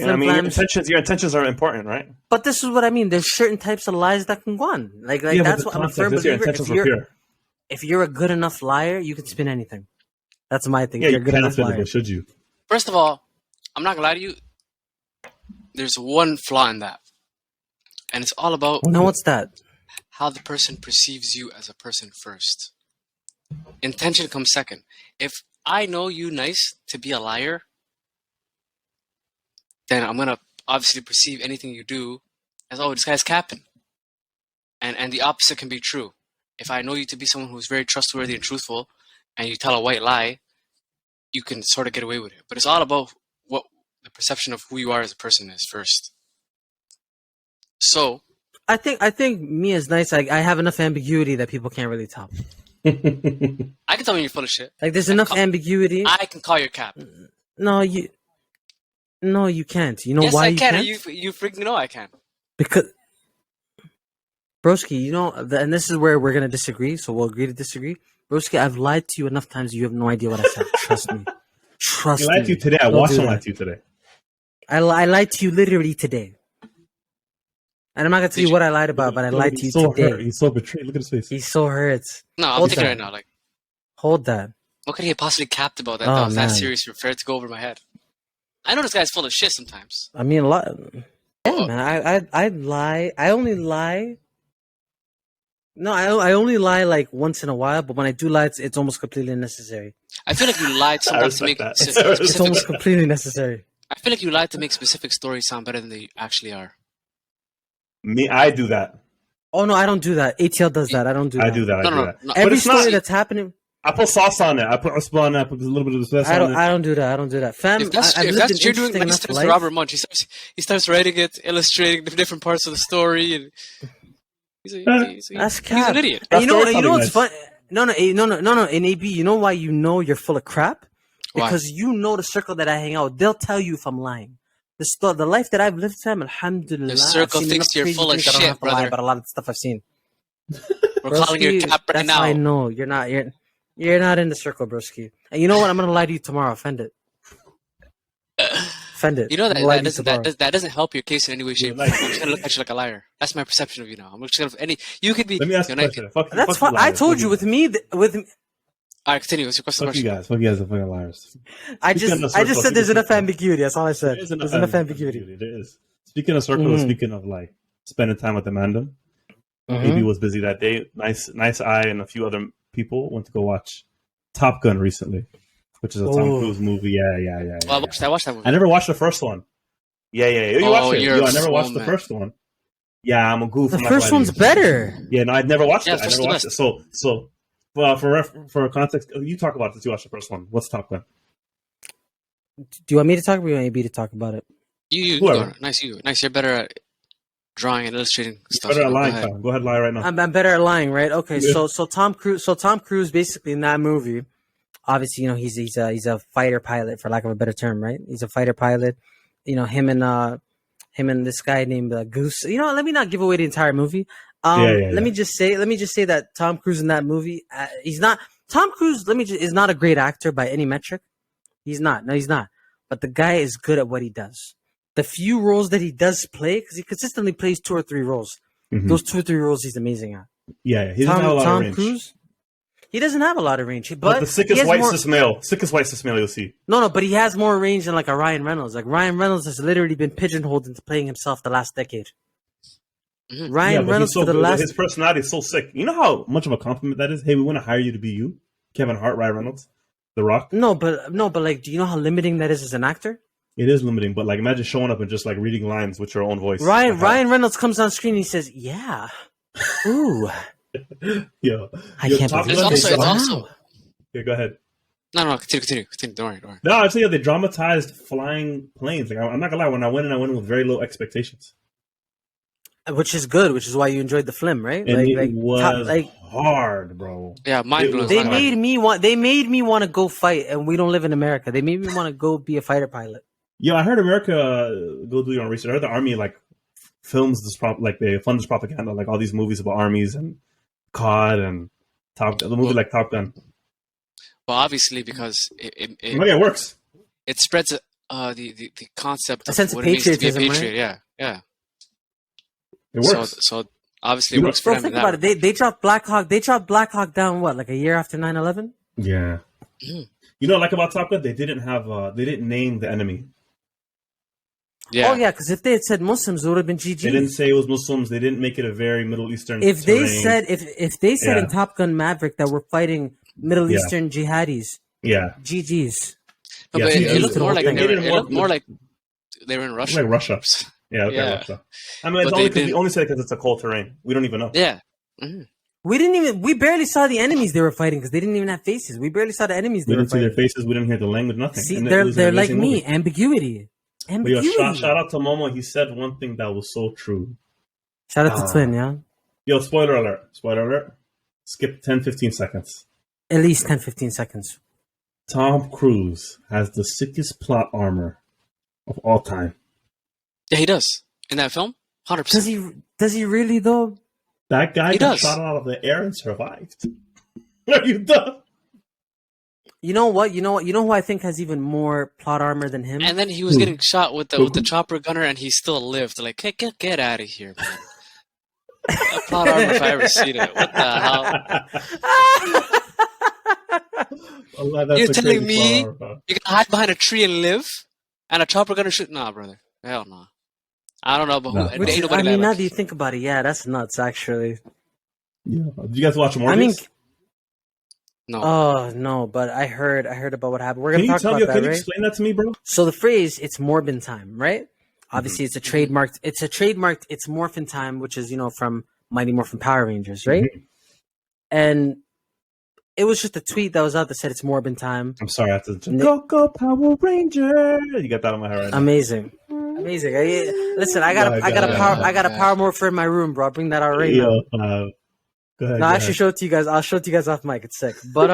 Speaker 3: your intentions are important, right?
Speaker 2: But this is what I mean. There's certain types of lies that can go on. Like that's what I'm a firm believer. If you're a good enough liar, you can spin anything. That's my thing.
Speaker 3: Yeah,
Speaker 2: you're a good enough liar.
Speaker 3: Should you?
Speaker 1: First of all, I'm not gonna lie to you. There's one flaw in that, and it's all about
Speaker 2: what's that?
Speaker 1: How the person perceives you as a person first. Intention comes second. If I know you Nice to be a liar, then I'm gonna obviously perceive anything you do as, oh, this guy's capping. And the opposite can be true. If I know you to be someone who's very trustworthy and truthful, and you tell a white lie, you can sort of get away with it. But it's all about what the perception of who you are as a person is first. So
Speaker 2: I think me as Nice, I have enough ambiguity that people can't really tell.
Speaker 1: I can tell when you're full of shit.
Speaker 2: Like, there's enough ambiguity.
Speaker 1: I can call your cap.
Speaker 2: No, you can't. You know
Speaker 1: Yes,
Speaker 2: why
Speaker 1: I
Speaker 2: you
Speaker 1: can.
Speaker 2: can't?
Speaker 1: You freaking know I can.
Speaker 2: Because, broski, and this is where we're gonna disagree. So we'll agree to disagree. Broski, I've lied to you enough times. You have no idea what I said. Trust me. Trust me.
Speaker 3: I lied to you today. I watched him lie to you today.
Speaker 2: I lied to you literally today. And I'm not gonna tell you what I lied about, but I lied to you
Speaker 3: so
Speaker 2: today.
Speaker 3: Hurt. He's so betrayed. Look at his face.
Speaker 2: He's so hurt.
Speaker 1: No, I'm thinking right now, like,
Speaker 2: hold that.
Speaker 1: what could he have possibly capped about that?
Speaker 2: Oh,
Speaker 1: That was that
Speaker 2: man.
Speaker 1: serious for it to go over my head. I know this guy's full of shit sometimes.
Speaker 2: I mean, a lot. Yeah, man. I'd lie. I only lie. No, I only lie like once in a while, but when I do lie, it's almost completely unnecessary.
Speaker 1: I feel like you lied sometimes to make
Speaker 3: that.
Speaker 2: It's
Speaker 1: specific.
Speaker 2: almost completely necessary.
Speaker 1: I feel like you lied to make specific stories sound better than they actually are.
Speaker 3: Me, I do that.
Speaker 2: Oh no, I don't do that. ATL does that. I don't do that.
Speaker 3: I do that. I do
Speaker 1: No.
Speaker 3: that.
Speaker 1: But
Speaker 2: Every
Speaker 3: it's not-
Speaker 2: story that's happening,
Speaker 3: I put sauce on it. I put a on it. I put a little bit of the sauce on it.
Speaker 2: I don't do that. I don't do that. Fam,
Speaker 1: If that's
Speaker 2: I've
Speaker 1: if
Speaker 2: lived
Speaker 1: that's
Speaker 2: an
Speaker 1: what you're doing,
Speaker 2: interesting
Speaker 1: like, he
Speaker 2: enough
Speaker 1: starts
Speaker 2: life.
Speaker 1: to Robert Munch. He starts writing it, illustrating the different parts of the story, and he's
Speaker 2: That's
Speaker 1: an
Speaker 2: cap.
Speaker 1: idiot.
Speaker 2: And you know
Speaker 3: storytelling,
Speaker 2: what's
Speaker 3: guys.
Speaker 2: fun? No. In AB, you know why you know you're full of crap?
Speaker 1: Why?
Speaker 2: Because you know the circle that I hang out with. They'll tell you if I'm lying. The life that I've lived, Sam, alhamdulillah.
Speaker 1: The circle
Speaker 2: I've seen
Speaker 1: thinks
Speaker 2: enough
Speaker 1: you're
Speaker 2: crazy
Speaker 1: full of
Speaker 2: things that I don't
Speaker 1: shit,
Speaker 2: have to lie
Speaker 1: brother.
Speaker 2: about a lot of the stuff I've seen.
Speaker 1: We're calling your cap right
Speaker 2: that's
Speaker 1: now.
Speaker 2: how I know you're not. You're not in the circle, broski. And you know what? I'm gonna lie to you tomorrow. Offend it. Offend it.
Speaker 1: You know
Speaker 2: I'm gonna lie to you
Speaker 1: that
Speaker 2: tomorrow.
Speaker 1: that doesn't help your case in any way, shape, or
Speaker 3: Like-
Speaker 1: form. I'm just gonna look at you like a liar. That's my perception of you now. I'm just gonna you could be.
Speaker 3: Let me ask you a
Speaker 1: know,
Speaker 3: question. Fuck,
Speaker 2: That's
Speaker 3: fuck
Speaker 2: fine. I
Speaker 3: liars.
Speaker 2: told
Speaker 3: Fuck
Speaker 2: you with me.
Speaker 1: All right, continue. What's your question?
Speaker 3: Fuck you guys. Fuck you guys are fucking liars.
Speaker 2: I
Speaker 3: Speaking
Speaker 2: just
Speaker 3: of
Speaker 2: said
Speaker 3: circle,
Speaker 2: there's enough
Speaker 3: speaking of-
Speaker 2: ambiguity. That's all I said.
Speaker 3: There is
Speaker 2: There's enough ambiguity.
Speaker 3: There is. Speaking of circle,
Speaker 2: Mhm.
Speaker 3: speaking of like spending time with the mandem,
Speaker 2: Mhm.
Speaker 3: AB was busy that day. Nice eye and a few other people went to go watch Top Gun recently, which is a Tom
Speaker 2: Oh.
Speaker 3: Cruise movie. Yeah.
Speaker 1: Well, I watched that movie.
Speaker 3: I never watched the first one. Yeah. You
Speaker 1: Oh,
Speaker 3: watched it.
Speaker 1: you're
Speaker 3: Yo,
Speaker 1: a
Speaker 3: I never watched
Speaker 1: fool,
Speaker 3: the
Speaker 1: man.
Speaker 3: first one. Yeah, I'm a goof.
Speaker 2: The
Speaker 3: I'm not
Speaker 2: first
Speaker 3: gonna lie
Speaker 2: one's
Speaker 3: to you.
Speaker 2: better.
Speaker 3: Yeah, no, I'd never watched
Speaker 1: Yeah,
Speaker 3: it. I
Speaker 1: first
Speaker 3: never
Speaker 1: the
Speaker 3: watched it. So, well, for context, you talk about it since you watched the first one. What's Top Gun?
Speaker 2: Do you want me to talk, or you want AB to talk about it?
Speaker 1: You
Speaker 3: Whoever.
Speaker 1: go. Nice. You're better at drawing and illustrating stuff.
Speaker 3: Better at
Speaker 1: Go
Speaker 3: lying,
Speaker 1: ahead.
Speaker 3: fam. Go ahead, lie right now.
Speaker 2: I'm better at lying, right? Okay,
Speaker 3: Yeah.
Speaker 2: so Tom Cruise basically in that movie, obviously, he's a fighter pilot, for lack of a better term, right? He's a fighter pilot. Him and this guy named Goose. Let me not give away the entire movie.
Speaker 3: Yeah.
Speaker 2: Let me just say that Tom Cruise in that movie, he's not Tom Cruise. Is not a great actor by any metric. He's not. No, he's not. But the guy is good at what he does. The few roles that he does play, because he consistently plays 2 or 3 roles.
Speaker 3: Mhm.
Speaker 2: Those 2 or 3 roles he's amazing at.
Speaker 3: Yeah. He doesn't have a lot of range.
Speaker 2: Cruise, he doesn't have a lot of range.
Speaker 3: But the
Speaker 2: he
Speaker 3: sickest
Speaker 2: has
Speaker 3: white
Speaker 2: more,
Speaker 3: cis male you'll see.
Speaker 2: No, but he has more range than like a Ryan Reynolds. Like Ryan Reynolds has literally been pigeonholed into playing himself the last decade.
Speaker 1: Mhm.
Speaker 2: Ryan
Speaker 3: but
Speaker 2: Reynolds
Speaker 3: he's so
Speaker 2: for the
Speaker 3: good.
Speaker 2: last.
Speaker 3: His personality is so sick. You know how much of a compliment that is? Hey, we want to hire you to be you. Kevin Hart, Ryan Reynolds, The Rock.
Speaker 2: No, but like, do you know how limiting that is as an actor?
Speaker 3: It is limiting, but like imagine showing up and just like reading lines with your own voice.
Speaker 2: Ryan Reynolds comes on screen and he says, "Yeah, ooh,
Speaker 3: Yo,
Speaker 2: I can't
Speaker 3: Top
Speaker 2: believe
Speaker 3: Gun,
Speaker 1: It's
Speaker 3: they
Speaker 1: also-
Speaker 3: dram-
Speaker 1: it's also-
Speaker 3: Yeah, go ahead.
Speaker 1: No, continue. Don't worry.
Speaker 3: No, I tell you, they dramatized flying planes. Like I'm not gonna lie, when I went in with very low expectations,
Speaker 2: which is good, which is why you enjoyed the film, right?
Speaker 3: and it was
Speaker 2: top-
Speaker 3: hard, bro.
Speaker 1: Yeah, mind
Speaker 3: It
Speaker 1: blowing.
Speaker 3: was
Speaker 2: They
Speaker 3: hard.
Speaker 2: made me want to go fight, and we don't live in America. They made me want to go be a fighter pilot.
Speaker 3: Yo, I heard America go do your own research. I heard the army like films this they fund this propaganda, like all these movies about armies and COD and the movie like Top Gun.
Speaker 1: Well, obviously, because
Speaker 3: It works.
Speaker 1: it spreads the concept
Speaker 2: A
Speaker 1: of
Speaker 2: sense of
Speaker 1: what it means to be a
Speaker 2: patriotism, right?
Speaker 1: patriot. Yeah.
Speaker 3: It works.
Speaker 1: So obviously,
Speaker 3: You
Speaker 1: it
Speaker 3: know-
Speaker 1: works for
Speaker 2: Bro,
Speaker 1: them.
Speaker 2: think
Speaker 1: in
Speaker 2: about
Speaker 1: that
Speaker 2: it. They dropped Black Hawk. They dropped Black Hawk down what, like a year after 9/11?
Speaker 3: Yeah.
Speaker 1: Mhm.
Speaker 3: You know, like about Top Gun, they didn't name the enemy.
Speaker 1: Yeah.
Speaker 2: Oh yeah, because if they had said Muslims, it would have been GG.
Speaker 3: They didn't say it was Muslims. They didn't make it a very Middle Eastern.
Speaker 2: If they
Speaker 3: terrain.
Speaker 2: said if they said in
Speaker 3: Yeah.
Speaker 2: Top Gun Maverick that we're fighting Middle
Speaker 3: Yeah.
Speaker 2: Eastern jihadis,
Speaker 3: yeah,
Speaker 2: GGs.
Speaker 1: No,
Speaker 3: Yeah,
Speaker 1: but
Speaker 3: so
Speaker 1: it
Speaker 3: you
Speaker 1: looked
Speaker 3: do-
Speaker 1: more like
Speaker 3: they made it
Speaker 1: it
Speaker 3: more-
Speaker 1: looked more like they were in Russia.
Speaker 3: like Russia. Yeah, okay,
Speaker 1: Yeah.
Speaker 3: Russia. I mean, it's
Speaker 1: But
Speaker 3: only
Speaker 1: they
Speaker 3: because we
Speaker 1: didn't-
Speaker 3: only said it because it's a cold terrain. We don't even know.
Speaker 1: Yeah. Mhm.
Speaker 2: We barely saw the enemies they were fighting because they didn't even have faces. We barely saw the enemies
Speaker 3: We
Speaker 2: they were
Speaker 3: didn't see their
Speaker 2: fighting.
Speaker 3: faces. We didn't hear the language. Nothing.
Speaker 2: See,
Speaker 3: And it
Speaker 2: they're
Speaker 3: was an
Speaker 2: like
Speaker 3: amazing
Speaker 2: me,
Speaker 3: movie.
Speaker 2: ambiguity.
Speaker 3: But yo,
Speaker 2: Ambiguity.
Speaker 3: shout out to Momo. He said one thing that was so true.
Speaker 2: Shout out to Twin, yeah.
Speaker 3: Yo, spoiler alert! Spoiler alert! Skip 10, 15 seconds.
Speaker 2: At least 10, 15 seconds.
Speaker 3: Tom Cruise has the sickest plot armor of all time.
Speaker 1: Yeah, he does. In that film? 100%.
Speaker 2: Does he really though?
Speaker 3: That guy got shot out of the air and survived. Are you dumb?
Speaker 2: You know what? You know who I think has even more plot armor than him?
Speaker 1: And then he was getting shot with the chopper gunner, and he still lived. Like, hey, get out of here, man. A plot armor if I ever seen it. What the hell? You're telling me you can hide behind a tree and live? And a chopper gunner shoot? Nah, brother. Hell no. I don't know, but
Speaker 2: now that you think about it, yeah, that's nuts, actually.
Speaker 3: Yeah. Did you guys watch Morbin?
Speaker 2: I mean,
Speaker 1: no.
Speaker 2: Oh no, but I heard about what happened. We're gonna talk about that,
Speaker 3: Can you
Speaker 2: right?
Speaker 3: explain that to me, bro?
Speaker 2: So the phrase "it's Morbin Time," right? Obviously, it's a trademarked. It's Morphin Time, which is from Mighty Morphin Power Rangers, right? Mm-hmm. And it was just a tweet that was out that said it's Morbin Time.
Speaker 3: I'm sorry, I have to go Power Ranger. You got that on my head right now.
Speaker 2: Amazing. Listen, I got a power morpher in my room, bro. I'll bring that out right now. Go ahead. No, I actually show it to you guys. I'll show it to you guys off mic. It's sick. But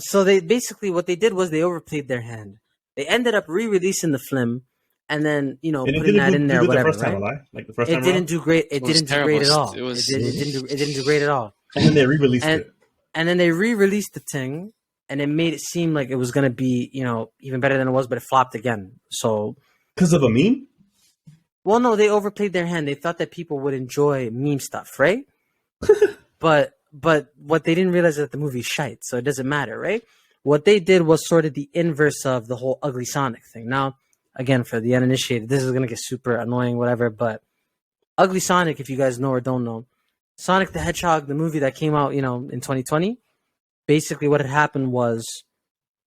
Speaker 2: so they basically what they did was they overplayed their hand. They ended up re-releasing the film, and then putting that in there, whatever. Right?
Speaker 3: Like the first time
Speaker 2: it didn't do great. It didn't do great at all. It didn't do great at all.
Speaker 3: And then they re-released it.
Speaker 2: And then they re-released the thing, and it made it seem like it was gonna be even better than it was, but it flopped again. So
Speaker 3: because of a meme?
Speaker 2: Well, no, they overplayed their hand. They thought that people would enjoy meme stuff, right? but what they didn't realize is that the movie's shite, so it doesn't matter, right? What they did was sort of the inverse of the whole ugly Sonic thing. Now, again, for the uninitiated, this is gonna get super annoying, whatever. But ugly Sonic, if you guys know or don't know, Sonic the Hedgehog, the movie that came out, in 2020. Basically, what had happened was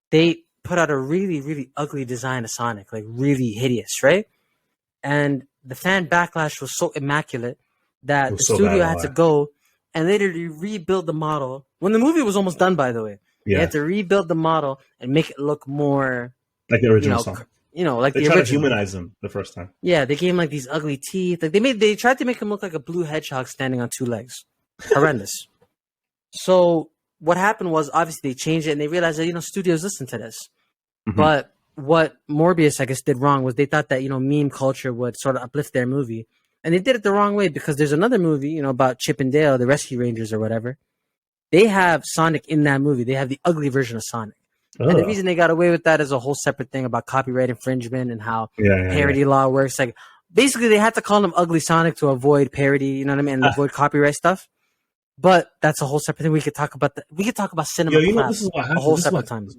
Speaker 2: they put out a really, really ugly design of Sonic, like really hideous, right? And the fan backlash was so immaculate that the studio had to go and literally rebuild the model when the movie was almost done, by the way. Yeah. They had to rebuild the model and make it look more
Speaker 3: like the original song.
Speaker 2: Like
Speaker 3: they
Speaker 2: the
Speaker 3: tried
Speaker 2: original.
Speaker 3: To humanize him the first time.
Speaker 2: Yeah, they gave him like these ugly teeth. Like they tried to make him look like a blue hedgehog standing on two legs. Horrendous. So what happened was obviously they changed it and they realized that studios listen to this. Mm-hmm. But what Morbius, I guess, did wrong was they thought that meme culture would sort of uplift their movie. And they did it the wrong way because there's another movie, about Chip and Dale, the Rescue Rangers or whatever. They have Sonic in that movie. They have the ugly version of Sonic. Oh. And the reason they got away with that is a whole separate thing about copyright infringement and how parody law works. Like, basically, they had to call him Ugly Sonic to avoid parody, you know what I mean, and avoid copyright stuff. But that's a whole separate thing. We could talk about we could talk about cinema
Speaker 3: this is what happens.
Speaker 2: a whole separate time.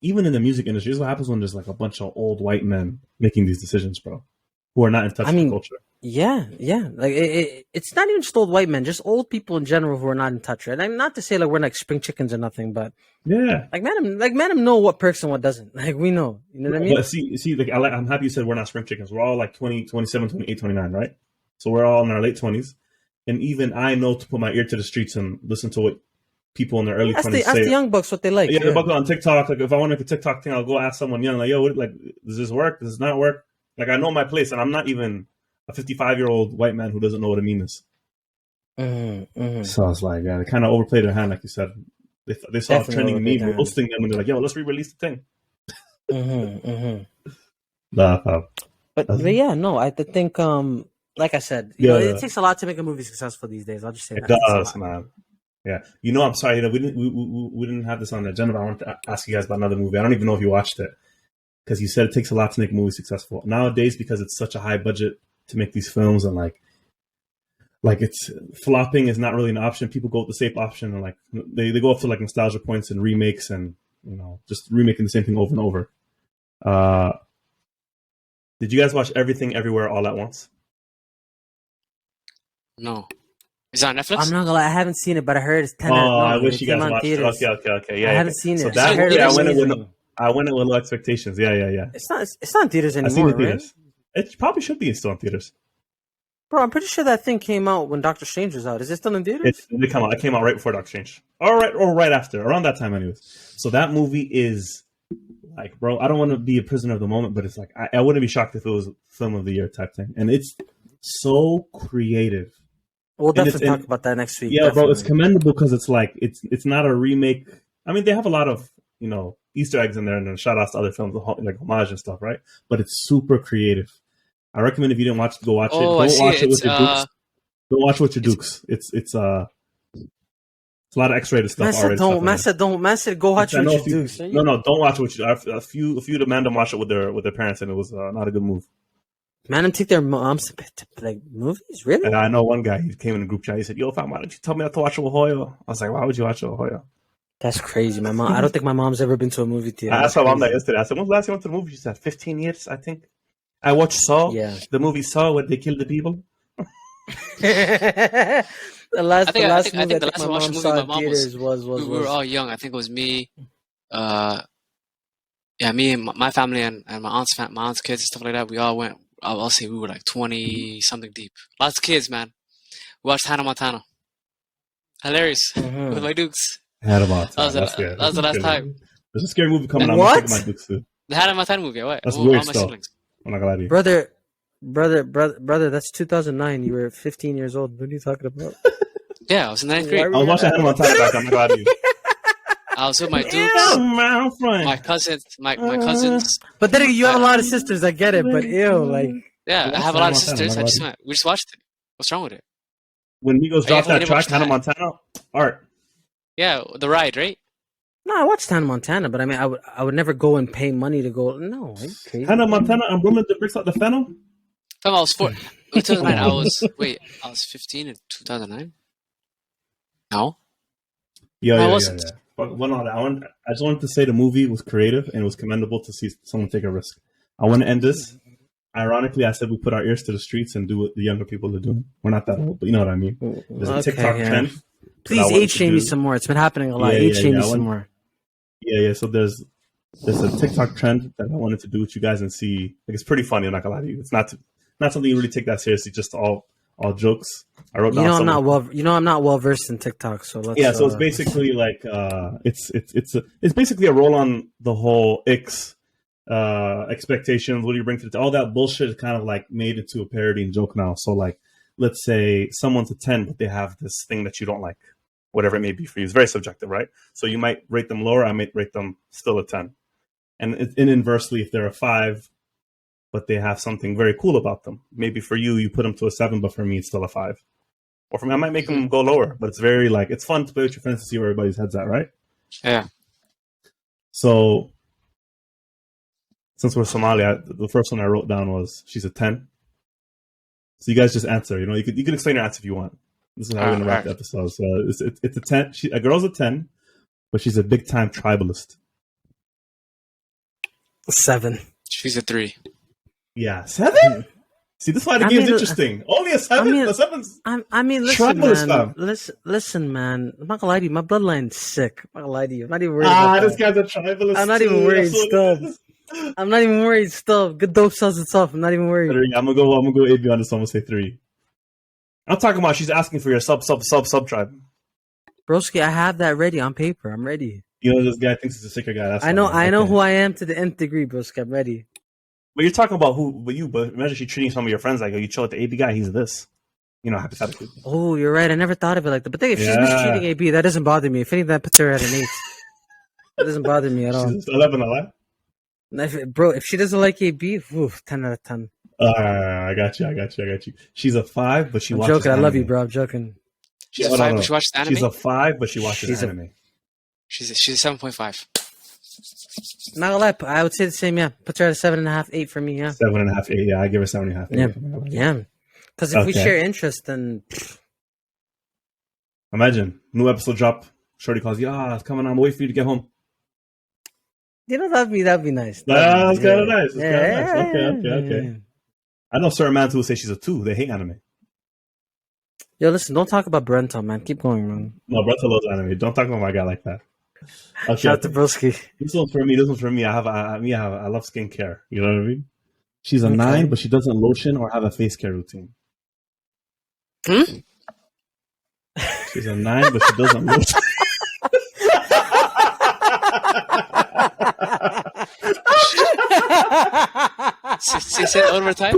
Speaker 3: Even in the music industry, this is what happens when there's like a bunch of old white men making these decisions, bro, who are not in touch with culture.
Speaker 2: Yeah. Like it's not even just old white men, just old people in general who are not in touch, right? I'm not to say like we're like spring chickens or nothing, but madam know what perks and what doesn't. Like we know, you know what I mean?
Speaker 3: But see, like I'm happy you said we're not spring chickens. We're all like 20, 27, 28, 29, right? So we're all in our late 20s, and even I know to put my ear to the streets and listen to what people in their early 20s say.
Speaker 2: Ask the young bucks what they like.
Speaker 3: Yeah, they're on TikTok. Like if I want to make a TikTok thing, I'll go ask someone young, like, yo, does this work? Does this not work? Like I know my place, and I'm not even a 55-year-old white man who doesn't know what a meme is. Mm-hmm. So I was like, they kind of overplayed their hand, like you said. They saw a trending meme roasting them, and they're like, yo, let's re-release the thing.
Speaker 2: But yeah, no, I think, like I said, it takes a lot to make a movie successful these days. I'll just say
Speaker 3: that. It does, man. Yeah. I'm sorry, we didn't have this on the agenda, but I wanted to ask you guys about another movie. I don't even know if you watched it, because you said it takes a lot to make a movie successful. Nowadays, because it's such a high budget to make these films, and like it's flopping is not really an option. People go with the safe option, and like they go up to like nostalgia points and remakes, and just remaking the same thing over and over. Did you guys watch Everything Everywhere All at Once?
Speaker 1: No. Is it on Netflix?
Speaker 2: I'm not gonna lie, I haven't seen it, but I heard it's 10.
Speaker 3: I wish you guys watched it. Okay. Yeah,
Speaker 2: I haven't seen it.
Speaker 3: So that movie, I went in with low expectations. Yeah.
Speaker 2: It's not in theaters anymore,
Speaker 3: right? Theaters. It probably should be still in theaters.
Speaker 2: Bro, I'm pretty sure that thing came out when Doctor Strange was out. Is it still in theaters?
Speaker 3: It came out right before Doctor Strange. Or right after. Around that time, anyways. So that movie is like, bro, I don't want to be a prisoner of the moment, but it's like, I wouldn't be shocked if it was film of the year type thing. And it's so creative.
Speaker 2: We'll definitely talk about that next week.
Speaker 3: Yeah,
Speaker 2: definitely.
Speaker 3: bro, it's commendable because it's like it's not a remake. I mean, they have a lot of Easter eggs in there and then shout outs to other films like homage and stuff, right? But it's super creative. I recommend if you didn't watch it, go watch it. Don't watch it with your dukes. Don't watch it with your dukes. It's a lot of X-rated stuff already.
Speaker 2: Man said go watch it with your dukes.
Speaker 3: No, don't watch it with you. A few of the mandem watched it with their parents, and it was not a good move.
Speaker 2: Mandem take their moms to like movies, really?
Speaker 3: And I know one guy. He came in a group chat. He said, "Yo, fam, why don't you tell me not to watch it with Hoyo?" I was like, "Why would you watch it with Hoyo?"
Speaker 2: That's crazy. My mom. I don't think my mom's ever been to a movie theater.
Speaker 3: I asked my mom that yesterday. I said, "When's the last time you went to the movie?" She said, 15 years, I think. I watched Saw.
Speaker 2: Yeah.
Speaker 3: The movie Saw where they killed the people.
Speaker 2: the last movie I think
Speaker 1: the last
Speaker 2: my mom saw in theaters was
Speaker 1: we were all young. I think it was me, me and my family and my aunt's kids and stuff like that. We all went. I'll say we were like 20 something deep. Lots of kids, man. We watched Hannah Montana. Hilarious with my dukes.
Speaker 3: Hannah Montana.
Speaker 1: That was the last time.
Speaker 3: There's a scary movie coming out.
Speaker 2: What?
Speaker 3: My dukes too.
Speaker 1: The Hannah Montana movie. What?
Speaker 3: That's weird
Speaker 1: all my
Speaker 3: stuff.
Speaker 1: siblings.
Speaker 3: I'm not gonna lie to you.
Speaker 2: Brother, that's 2009. You were 15 years old. What are you talking about?
Speaker 1: Yeah, I was in 9th grade.
Speaker 3: I was watching Hannah Montana back. I'm not gonna lie to you.
Speaker 1: I was with my dukes, my cousins, my cousins.
Speaker 2: But then you have a lot of sisters. I get it, but like.
Speaker 1: Yeah, I have a lot of sisters. We just watched it. What's wrong with it?
Speaker 3: When Migos dropped that track, Hannah Montana, art.
Speaker 1: Yeah, the ride, right?
Speaker 2: No, I watched Hannah Montana, but I mean, I would never go and pay money to go. No, are you crazy?
Speaker 3: Hannah Montana and Woman that brings out the fennel.
Speaker 1: I was 4. In 2009, I was 15 in 2009. No.
Speaker 3: Yeah. But I just wanted to say the movie was creative and it was commendable to see someone take a risk. I want to end this. Ironically, I said we put our ears to the streets and do what the younger people are doing. We're not that old, but you know what I mean. There's a TikTok trend.
Speaker 2: Please age shame me some more. It's been happening a lot. Age shame me some more.
Speaker 3: Yeah. So there's a TikTok trend that I wanted to do with you guys and see. Like, it's pretty funny. I'm not gonna lie to you. It's not something you really take that seriously. Just all jokes. I wrote down.
Speaker 2: I'm not well versed in TikTok. So let's.
Speaker 3: So it's basically like it's basically a roll on the whole expectations. What do you bring to the all that bullshit is kind of like made into a parody and joke now. So like, let's say someone's a 10, but they have this thing that you don't like, whatever it may be for you. It's very subjective, right? So you might rate them lower. I might rate them still a 10. And inversely, if they're a 5, but they have something very cool about them, maybe for you put them to a 7, but for me, it's still a 5. Or for me, I might make them go lower, but it's very like, it's fun to play with your friends to see where everybody's head's at, right?
Speaker 1: Yeah.
Speaker 3: So since we're Somali, the first one I wrote down was she's a 10. So you guys just answer. You can explain your answer if you want. This is how we're gonna wrap the episode. So it's a 10. A girl's a 10, but she's a big time tribalist.
Speaker 2: 7.
Speaker 1: She's a 3.
Speaker 3: Yeah, 7. See, this is why the game's interesting. Only a 7. The 7's.
Speaker 2: Listen, man. I'm not gonna lie to you. My bloodline's sick. I'm not gonna lie to you. I'm not even worried.
Speaker 3: This guy's a tribalist.
Speaker 2: I'm not even worried. I'm not even worried. Still, good dope sells itself. I'm not even worried.
Speaker 3: 3. I'm gonna go AB on this one. I'm gonna say 3. I'm talking about she's asking for your sub tribe.
Speaker 2: Broski, I have that ready on paper. I'm ready.
Speaker 3: This guy thinks he's a sicker guy. That's
Speaker 2: I know who I am to the nth degree, Broski. I'm ready.
Speaker 3: But you're talking about but imagine she treating some of your friends like, you chill with the AB guy, he's this. Hypothetically.
Speaker 2: Oh, you're right. I never thought of it like that. But if she's mistreating AB, that doesn't bother me. If anything, that puts her at an 8. That doesn't bother me at all.
Speaker 3: She's 11, all
Speaker 2: right? Bro, if she doesn't like AB, 10 out of 10.
Speaker 3: I got you. She's a 5, but she watches
Speaker 2: joking.
Speaker 3: Anime.
Speaker 2: I love you, bro. I'm joking.
Speaker 1: She's a 5, but she watches anime?
Speaker 3: She's a 5, but she watches anime.
Speaker 1: She's a 7.5.
Speaker 2: Not gonna lie, I would say the same. Yeah, puts her at a 7.5, 8 for me. Yeah,
Speaker 3: 7.5, 8. Yeah, I give her 7.5. 8.
Speaker 2: Yeah. Because if we share interest, then
Speaker 3: imagine new episode drop. Shorty calls you. It's coming on. I'm waiting for you to get home.
Speaker 2: That'd be nice.
Speaker 3: That's kind of nice. Okay. I know certain mans who will say she's a 2. They hate anime.
Speaker 2: Yo, listen, don't talk about Brento, man. Keep going, man.
Speaker 3: No, Brento loves anime. Don't talk about my guy like that. Okay.
Speaker 2: Shout out to Broski. This
Speaker 3: one's for me. I love skincare. You know what I mean? She's a 9, but she doesn't lotion or have a face care routine. She's a 9, but she doesn't lotion.
Speaker 1: Say it one more time.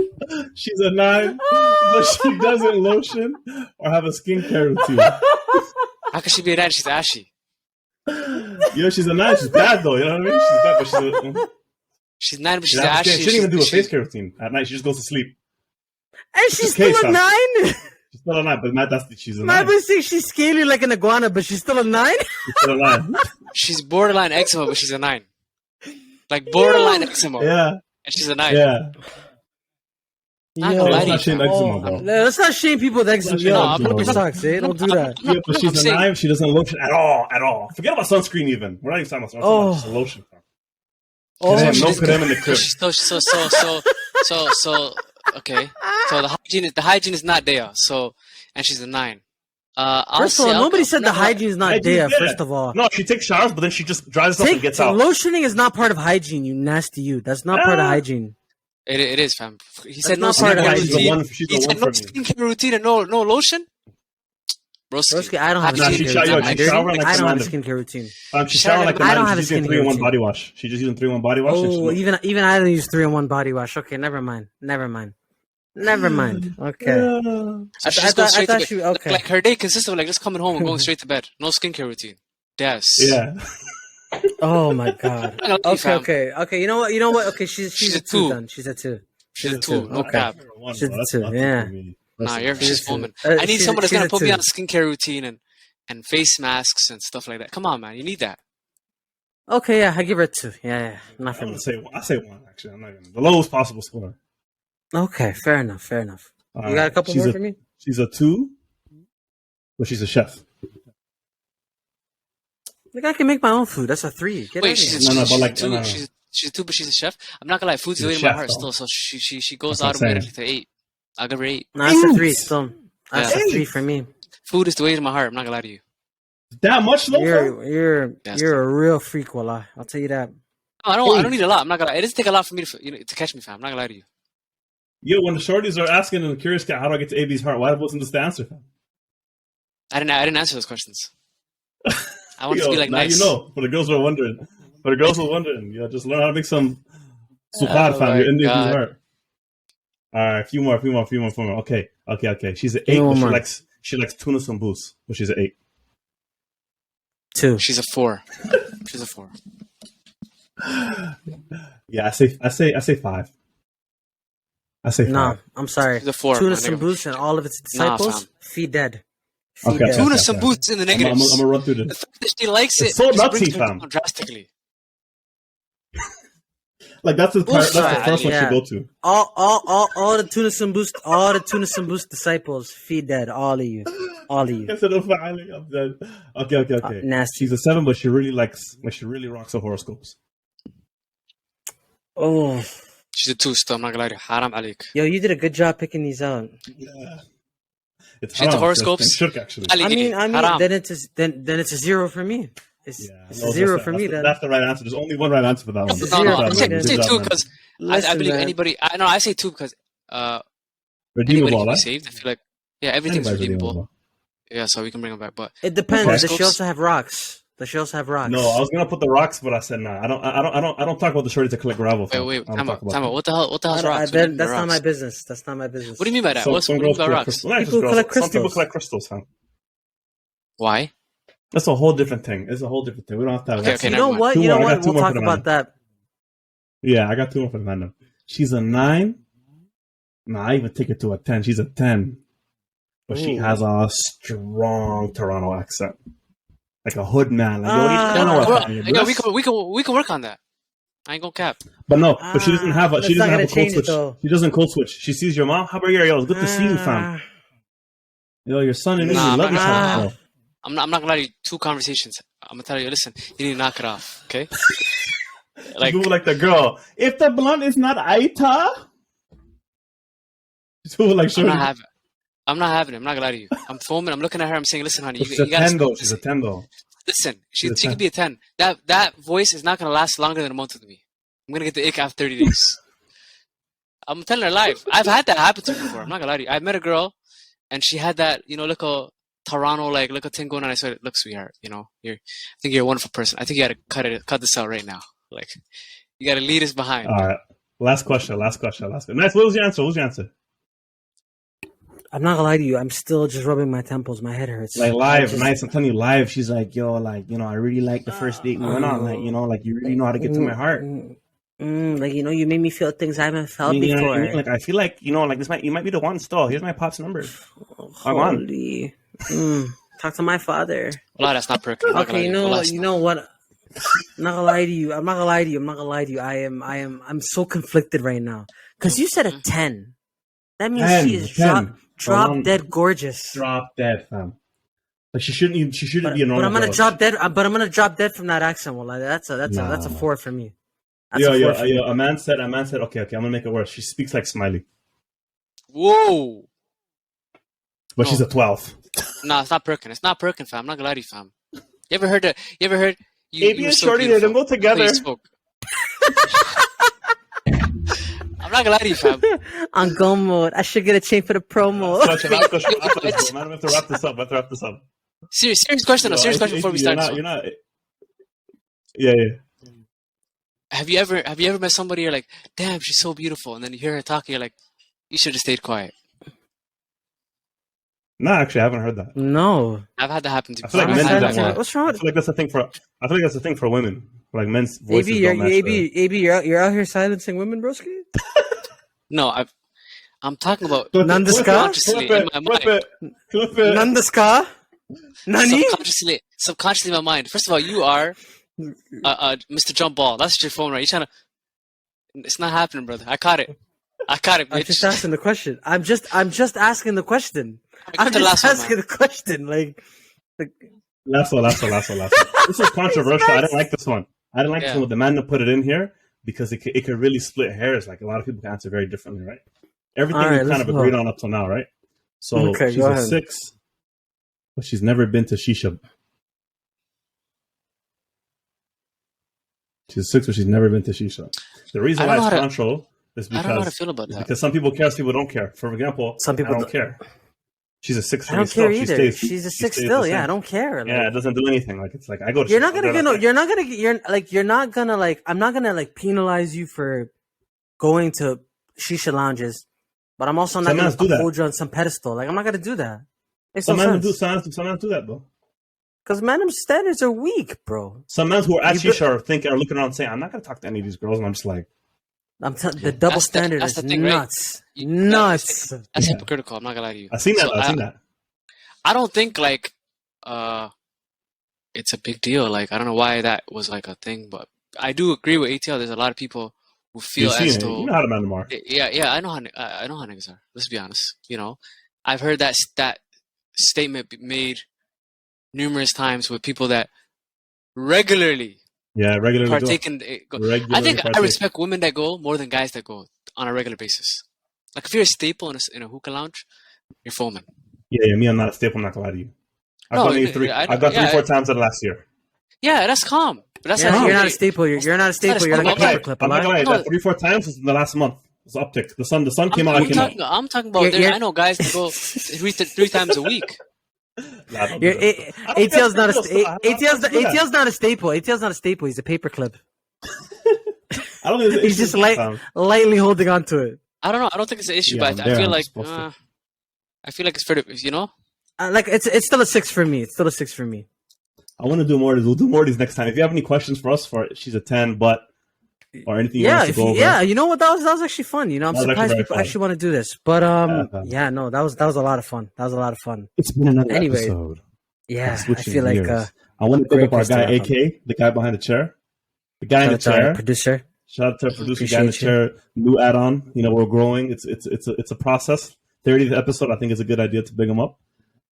Speaker 3: She's a 9, but she doesn't lotion or have a skincare routine.
Speaker 1: How could she be a 9? She's ashy.
Speaker 3: Yo, she's a 9. She's bad though. You know what I mean? She's bad, but
Speaker 1: She's 9, but she's
Speaker 3: she
Speaker 1: ashy.
Speaker 3: shouldn't even do a face care routine at night. She just goes to sleep.
Speaker 2: And she's
Speaker 3: okay,
Speaker 2: still a 9?
Speaker 3: She's still a 9, but she's a 9.
Speaker 2: My boy saying she's scaly like an iguana, but she's still a 9?
Speaker 3: She's still a 9.
Speaker 1: She's borderline eczema, but she's a 9. Like borderline eczema.
Speaker 3: Yeah.
Speaker 1: And she's a 9.
Speaker 3: Yeah.
Speaker 1: Not gonna lie
Speaker 3: Let's
Speaker 1: to
Speaker 3: not shame
Speaker 1: you.
Speaker 3: eczema, bro.
Speaker 2: Let's not shame people with eczema.
Speaker 3: Yo,
Speaker 2: Yo, people sucks, eh? Don't do that.
Speaker 3: Yeah, but she's
Speaker 1: I'm
Speaker 3: a
Speaker 1: saying-
Speaker 3: 9. She doesn't lotion at all. Forget about sunscreen even. We're not even talking about sunscreen.
Speaker 2: Oh.
Speaker 3: Just a lotion.
Speaker 2: Oh,
Speaker 3: Damn,
Speaker 1: she
Speaker 3: no
Speaker 1: just-
Speaker 3: creme in the crib.
Speaker 1: So okay. So the hygiene is not there. So and she's a 9.
Speaker 2: First of all, nobody said the hygiene is not
Speaker 3: Hygiene,
Speaker 2: there,
Speaker 3: yeah.
Speaker 2: first of all.
Speaker 3: No, she takes showers, but then she just dries up and gets out.
Speaker 2: Lotioning is not part of hygiene, you nasty you. That's not part of hygiene.
Speaker 1: It is, fam. He said no
Speaker 2: not part of
Speaker 1: skincare
Speaker 2: hygiene.
Speaker 1: routine.
Speaker 3: She's
Speaker 1: He
Speaker 3: the
Speaker 1: said
Speaker 3: one
Speaker 1: no
Speaker 3: for me.
Speaker 1: skincare routine and no lotion.
Speaker 2: Broski, I don't have a
Speaker 3: Nah, she
Speaker 2: skincare
Speaker 3: shower-
Speaker 2: routine.
Speaker 3: she shower like
Speaker 2: I don't have a
Speaker 3: Amanda.
Speaker 2: skincare routine.
Speaker 3: She's showering like the
Speaker 2: I don't
Speaker 3: man.
Speaker 2: have a
Speaker 3: She's using
Speaker 2: skincare
Speaker 3: 3-in-1
Speaker 2: routine.
Speaker 3: body wash. She's just using 3-in-1 body wash.
Speaker 2: Oh, even I don't use 3-in-1 body wash. Okay, never mind. Okay.
Speaker 1: So she
Speaker 2: I
Speaker 1: just goes
Speaker 2: thought
Speaker 1: straight to bed.
Speaker 2: she okay.
Speaker 1: Like her day consists of like just coming home and going straight to bed. No skincare routine. Yes.
Speaker 3: Yeah.
Speaker 2: Oh my god.
Speaker 1: I don't know, fam.
Speaker 2: Okay. You know what? Okay, she's a 2 then. She's a 2.
Speaker 1: She's a 2. No
Speaker 2: Okay.
Speaker 1: cap.
Speaker 2: She's a 2. Yeah.
Speaker 1: Nah, you're just woman.
Speaker 2: Uh,
Speaker 1: I need
Speaker 2: she's-
Speaker 1: someone that's
Speaker 2: she's
Speaker 1: gonna
Speaker 2: a
Speaker 1: put me
Speaker 2: 2.
Speaker 1: on a skincare routine and face masks and stuff like that. Come on, man. You need that.
Speaker 2: Okay, yeah, I give her a 2. Yeah. Not for me.
Speaker 3: I say 1 actually. I'm not even the lowest possible score.
Speaker 2: Okay, fair enough. You
Speaker 3: Alright,
Speaker 2: got a couple
Speaker 3: she's
Speaker 2: more for me?
Speaker 3: She's a 2, but she's a chef.
Speaker 2: Like I can make my own food. That's a 3. Get
Speaker 1: Wait,
Speaker 2: out of
Speaker 1: she's
Speaker 2: here.
Speaker 1: a,
Speaker 3: No,
Speaker 1: she's
Speaker 3: but
Speaker 1: a
Speaker 3: like-
Speaker 1: 2.
Speaker 3: no.
Speaker 1: She's a 2, but she's a chef. I'm not gonna lie. Food's the way
Speaker 3: She's
Speaker 1: to
Speaker 3: a
Speaker 1: my
Speaker 3: chef,
Speaker 1: heart
Speaker 3: though.
Speaker 1: still. So she goes
Speaker 3: That's what I'm
Speaker 1: automatically to 8. I'll give her 8.
Speaker 2: No, that's a 3
Speaker 3: Eight.
Speaker 2: still. That's
Speaker 1: Yeah.
Speaker 2: a 3 for me.
Speaker 1: Food is the way to my heart. I'm not gonna lie to you.
Speaker 3: That much low?
Speaker 2: You're
Speaker 1: Yes.
Speaker 2: you're a real freak, wallah. I'll tell you that.
Speaker 1: No, I don't need a lot. I'm not gonna lie. It doesn't take a lot for me to catch me, fam. I'm not gonna lie to you.
Speaker 3: Yo, when the shorties are asking in the curious cat, how do I get to AB's heart? Why wasn't this the answer?
Speaker 1: I didn't answer those questions. I want to be like
Speaker 3: now
Speaker 1: nice.
Speaker 3: you know. For the girls who are wondering. Yeah, just learn how to make some sukhar,
Speaker 1: Oh
Speaker 3: fam.
Speaker 1: my
Speaker 3: You're in AB's
Speaker 1: God.
Speaker 3: heart. Alright, a few more. Okay. She's an 8,
Speaker 2: Give me one
Speaker 3: but
Speaker 2: more.
Speaker 3: she likes tuna sambus, but she's an 8.
Speaker 2: 2.
Speaker 1: She's a 4. She's a 4.
Speaker 3: Yeah, I say 5. I say 5.
Speaker 2: No, I'm sorry.
Speaker 1: She's a 4.
Speaker 2: Tuna
Speaker 1: my nigga.
Speaker 2: Sambus and all of its
Speaker 1: Nah,
Speaker 2: disciples,
Speaker 1: fam.
Speaker 2: feed dead.
Speaker 3: Okay.
Speaker 2: Feed dead.
Speaker 1: Tuna
Speaker 3: Okay.
Speaker 1: some boots in the
Speaker 3: I'm
Speaker 1: negatives.
Speaker 3: gonna run through
Speaker 1: The
Speaker 3: this.
Speaker 1: fact that she likes
Speaker 3: It's
Speaker 1: it
Speaker 3: so
Speaker 1: just
Speaker 3: nutty,
Speaker 1: brings her
Speaker 3: fam.
Speaker 1: down drastically.
Speaker 3: Like that's the first one
Speaker 2: Yeah.
Speaker 3: she go to.
Speaker 2: All the Tuna Sambus disciples, feed dead. All of you.
Speaker 3: Instead of filing, I'm dead. Okay.
Speaker 2: Nasty.
Speaker 3: She's a 7, but she really rocks her horoscopes.
Speaker 2: Oh,
Speaker 1: She's a 2 still. I'm not gonna lie to you. Haram alik.
Speaker 2: yo, you did a good job picking these out.
Speaker 3: Yeah. It's
Speaker 1: She's the
Speaker 3: haram.
Speaker 1: horoscopes.
Speaker 3: It's shirk, actually.
Speaker 1: Ali,
Speaker 2: I mean,
Speaker 1: haram.
Speaker 2: then it's a 0 for me. It's
Speaker 3: No,
Speaker 2: a 0 for me.
Speaker 3: That's the right answer. There's only one right answer for that one.
Speaker 2: It's
Speaker 1: No,
Speaker 2: zero
Speaker 1: no,
Speaker 2: for
Speaker 1: I
Speaker 2: me,
Speaker 1: say,
Speaker 2: then.
Speaker 3: Good
Speaker 1: say
Speaker 3: job,
Speaker 1: 2
Speaker 3: man.
Speaker 1: because I
Speaker 2: Listen,
Speaker 1: believe
Speaker 2: man.
Speaker 1: anybody. I say 2 because anybody
Speaker 3: Redeemable,
Speaker 1: can be
Speaker 3: right?
Speaker 1: saved. I feel like everything's
Speaker 3: Anybody's
Speaker 1: redeemable. Yeah, so we can bring them back. But
Speaker 2: It depends.
Speaker 3: Okay.
Speaker 2: Does she also have rocks?
Speaker 3: No, I was gonna put the rocks, but I said nah. I don't talk about the shorties that collect gravel. fam.
Speaker 1: wait,
Speaker 3: I don't
Speaker 1: time
Speaker 3: talk
Speaker 1: out,
Speaker 3: about
Speaker 1: time
Speaker 3: that.
Speaker 1: out. What the hell? What the hell's rocks?
Speaker 2: That's not my business. That's not my business.
Speaker 1: What do you mean by that?
Speaker 3: Some
Speaker 1: What do you
Speaker 3: girls
Speaker 1: mean by
Speaker 3: collect
Speaker 1: rocks?
Speaker 3: crystals. Not just
Speaker 2: People
Speaker 3: girls.
Speaker 2: collect
Speaker 3: Some people
Speaker 2: crystals.
Speaker 3: collect crystals, fam.
Speaker 1: Why?
Speaker 3: That's a whole different thing. It's a whole different thing. We don't have to have
Speaker 1: Okay,
Speaker 3: that.
Speaker 1: okay,
Speaker 2: You
Speaker 1: never
Speaker 2: know
Speaker 1: mind.
Speaker 2: what?
Speaker 3: Two
Speaker 2: You know
Speaker 3: more. I got
Speaker 2: what?
Speaker 3: two
Speaker 2: We'll
Speaker 3: more
Speaker 2: talk
Speaker 3: for the
Speaker 2: about
Speaker 3: man.
Speaker 2: that.
Speaker 3: Yeah, I got 2 more for the man. She's a 9. Nah, I even take it to a 10. She's a 10. But she
Speaker 2: Ooh.
Speaker 3: has a strong Toronto accent. Like a hood man. Like,
Speaker 2: Ah.
Speaker 3: you know what,
Speaker 1: Well,
Speaker 3: fam, you're
Speaker 1: yeah,
Speaker 3: blessed.
Speaker 1: we can work on that. I ain't gonna cap.
Speaker 3: But no, but she doesn't have a
Speaker 2: That's not gonna
Speaker 3: code
Speaker 2: change it,
Speaker 3: switch.
Speaker 2: though.
Speaker 3: She doesn't code switch. She sees your mom. How about you? Yo, it's good to see you, fam. Yo, your son and me,
Speaker 1: Nah,
Speaker 3: we love
Speaker 1: nah,
Speaker 3: each
Speaker 2: nah.
Speaker 3: other. Bro.
Speaker 1: I'm not gonna lie to you. 2 conversations. I'm gonna tell you. Listen, you need to knock it off. Okay. Like
Speaker 3: You like the girl. If the blunt is not Aita, you like
Speaker 1: I'm
Speaker 3: sure.
Speaker 1: not having. I'm not having it. I'm not gonna lie to you. I'm foaming. I'm looking at her. I'm saying, listen, honey,
Speaker 3: She's
Speaker 1: you
Speaker 3: a
Speaker 1: gotta
Speaker 3: 10 though. She's a 10 though.
Speaker 1: listen. She
Speaker 3: She's a
Speaker 1: she
Speaker 3: 10.
Speaker 1: could be a 10. That voice is not gonna last longer than a month with me. I'm gonna get the ick after 30 days. I'm telling her live. I've had that happen to me before. I'm not gonna lie to you. I met a girl, and she had that, little Toronto, little thing going on. I said, look, sweetheart, I think you're a wonderful person. I think you gotta cut this out right now. Like, you gotta lead us behind.
Speaker 3: All right. Last question. Nice. What was your answer?
Speaker 2: I'm not gonna lie to you. I'm still just rubbing my temples. My head hurts.
Speaker 3: Like live, nice. I'm telling you, live. She's like, yo, like, you know, I really like the first date we went on. Like, you know, like you really know how to get to my heart.
Speaker 2: Like, you know, you made me feel things I haven't felt
Speaker 3: You know
Speaker 2: before.
Speaker 3: what I mean? Like, I feel like, you know, like you might be the one still. Here's my pop's number.
Speaker 2: Holy. Talk to my father.
Speaker 1: Well, that's not perking.
Speaker 2: Okay, you know what? I'm not gonna lie to you. I'm so conflicted right now. Because you said a 10. That means 10, she is drop dead gorgeous.
Speaker 3: Drop dead, fam. Like she shouldn't be a normal.
Speaker 2: But I'm gonna drop dead. But I'm gonna drop dead from that accent. Well, that's a 4 for me.
Speaker 3: Yo, a man said, okay, I'm gonna make it worse. She speaks like Smiley.
Speaker 1: Whoa.
Speaker 3: But she's a 12.
Speaker 1: No, it's not perking. It's not perking, fam. I'm not gonna lie to you, fam. You ever heard?
Speaker 3: AB and Shorty, they don't go together.
Speaker 1: I'm not gonna lie to you, fam.
Speaker 2: On go mode. I should get a chain for the promo.
Speaker 3: Man, we have to wrap this up.
Speaker 1: Serious question before we start.
Speaker 3: You're not. Yeah.
Speaker 1: Have you ever met somebody you're like, damn, she's so beautiful, and then you hear her talking, you're like, you should have stayed quiet.
Speaker 3: No, actually, I haven't heard that.
Speaker 2: No,
Speaker 1: I've had that happen to me.
Speaker 3: I feel like men do that more.
Speaker 2: What's wrong?
Speaker 3: I feel like that's a thing for women. Like men's voices don't match.
Speaker 2: AB, you're out here silencing women, broski.
Speaker 1: No, I'm talking about
Speaker 2: subconsciously
Speaker 1: in my mind.
Speaker 2: Nandeska? Nani?
Speaker 1: Subconsciously in my mind. First of all, you are Mr. Jump Ball. That's your phone, right? You're trying to. It's not happening, brother. I caught it, bitch.
Speaker 2: I'm just asking the question. I'm just asking the question. The question. Like
Speaker 3: last one. This is controversial. I didn't like this one. This one. The man that put it in here because it could really split hairs. Like a lot of people can answer very differently, right? Everything we kind of agreed on up till now, right? So she's a 6, but she's never been to shisha. She's a 6, but she's never been to shisha. The reason why it's control is because I don't know how to feel about that. Because some people care, some people don't care. For example, some people don't care. She's a 6.
Speaker 2: I don't care either. She's a 6 still. Yeah, I don't care. Like,
Speaker 3: yeah, it doesn't do anything. Like it's like I go to.
Speaker 2: You're not gonna like. I'm not gonna like penalize you for going to shisha lounges, but I'm also not gonna hold you on some pedestal. Like I'm not gonna do that.
Speaker 3: Some men do that though.
Speaker 2: Because men's standards are weak, bro.
Speaker 3: Some men who are at shisha are looking around saying, "I'm not gonna talk to any of these girls," and I'm just like.
Speaker 2: The double standard is nuts. Right? Nuts.
Speaker 1: That's hypocritical. I'm not gonna lie to you.
Speaker 3: I've seen that.
Speaker 1: I don't think like it's a big deal. Like I don't know why that was like a thing, but I do agree with ATL. There's a lot of people who feel as though
Speaker 3: you know how to man them are.
Speaker 1: Yeah. I know how niggas are. Let's be honest. You know, I've heard that statement made numerous times with people that regularly.
Speaker 3: Yeah, regularly
Speaker 1: partake in. I think I respect women that go more than guys that go on a regular basis. Like if you're a staple in a hookah lounge, you're foaming.
Speaker 3: Yeah, me, I'm not a staple. I'm not gonna lie to you. I've got 3-4 times in the last year.
Speaker 1: Yeah, that's calm. But that's
Speaker 2: you're not a staple. You're not a staple. You're like a paperclip.
Speaker 3: I'm not gonna lie. That 3-4 times is in the last month. It's uptick. The sun came out.
Speaker 1: I'm talking about. I know guys that go 3 times a week.
Speaker 2: ATL's not a staple. ATL's not a staple. He's a paperclip.
Speaker 3: I don't think
Speaker 2: he's just lightly holding on to it.
Speaker 1: I don't know. I don't think it's an issue, but I feel like it's fair to, you know.
Speaker 2: Like it's still a 6 for me. It's still a 6 for me.
Speaker 3: I want to do more. We'll do more of these next time. If you have any questions for us, she's a 10, but or anything you want to go over.
Speaker 2: Yeah, you know what? That was actually fun. You know, I'm surprised people actually want to do this. But no, that was a lot of fun.
Speaker 3: It's been another episode.
Speaker 2: Yeah, I feel like
Speaker 3: I want to pick up our guy, AK, the guy behind the chair, the guy in the chair,
Speaker 2: producer.
Speaker 3: Shout out to our producer, guy in the chair. New add-on. You know, we're growing. It's a process. 30th episode. I think it's a good idea to big him up.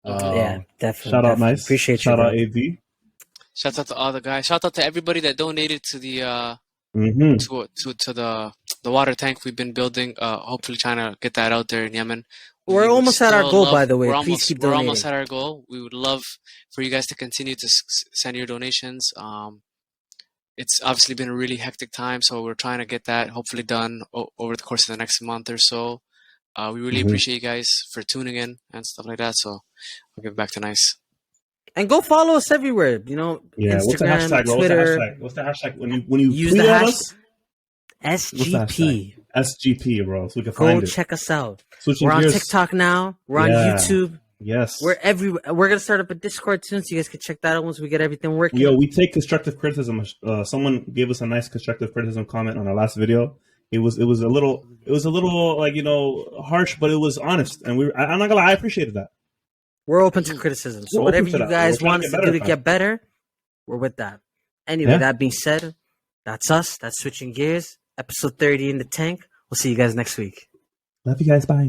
Speaker 2: Yeah, definitely.
Speaker 3: Shout out, nice.
Speaker 2: Appreciate you.
Speaker 3: Shout out, AV.
Speaker 1: Shout out to all the guys. Shout out to everybody that donated to the to the water tank we've been building. Hopefully, trying to get that out there in Yemen.
Speaker 2: We're almost at our goal, by the way. Please keep donating.
Speaker 1: We're almost at our goal. We would love for you guys to continue to send your donations. It's obviously been a really hectic time, so we're trying to get that hopefully done over the course of the next month or so. We really appreciate you guys for tuning in and stuff like that. So I'll give it back to Nice.
Speaker 2: And go follow us everywhere. You know,
Speaker 3: Instagram,
Speaker 2: what's the hashtag,
Speaker 3: Twitter. What's the hashtag when you use tweet
Speaker 2: the
Speaker 3: at us?
Speaker 2: SGP.
Speaker 3: SGP, bro. So we can
Speaker 2: Go
Speaker 3: find it.
Speaker 2: check us out.
Speaker 3: Switching
Speaker 2: We're on
Speaker 3: gears.
Speaker 2: TikTok now. We're on
Speaker 3: Yeah.
Speaker 2: YouTube.
Speaker 3: Yes.
Speaker 2: We're everywhere. We're gonna start up a Discord soon, so you guys can check that out once we get everything working.
Speaker 3: Yo, we take constructive criticism. Someone gave us a nice constructive criticism comment on our last video. It was a little like, you know, harsh, but it was honest, and I'm not gonna lie, I appreciated that.
Speaker 2: We're open to criticism, so
Speaker 3: We're
Speaker 2: whatever
Speaker 3: open to
Speaker 2: you
Speaker 3: that.
Speaker 2: guys
Speaker 3: We're trying
Speaker 2: want
Speaker 3: to
Speaker 2: us
Speaker 3: get
Speaker 2: to do to
Speaker 3: better,
Speaker 2: get better, we're with that. Anyway,
Speaker 3: Yeah.
Speaker 2: that being said, that's us. That's Switching Gears, episode 30 in the tank. We'll see you guys next week.
Speaker 3: Love you guys. Bye.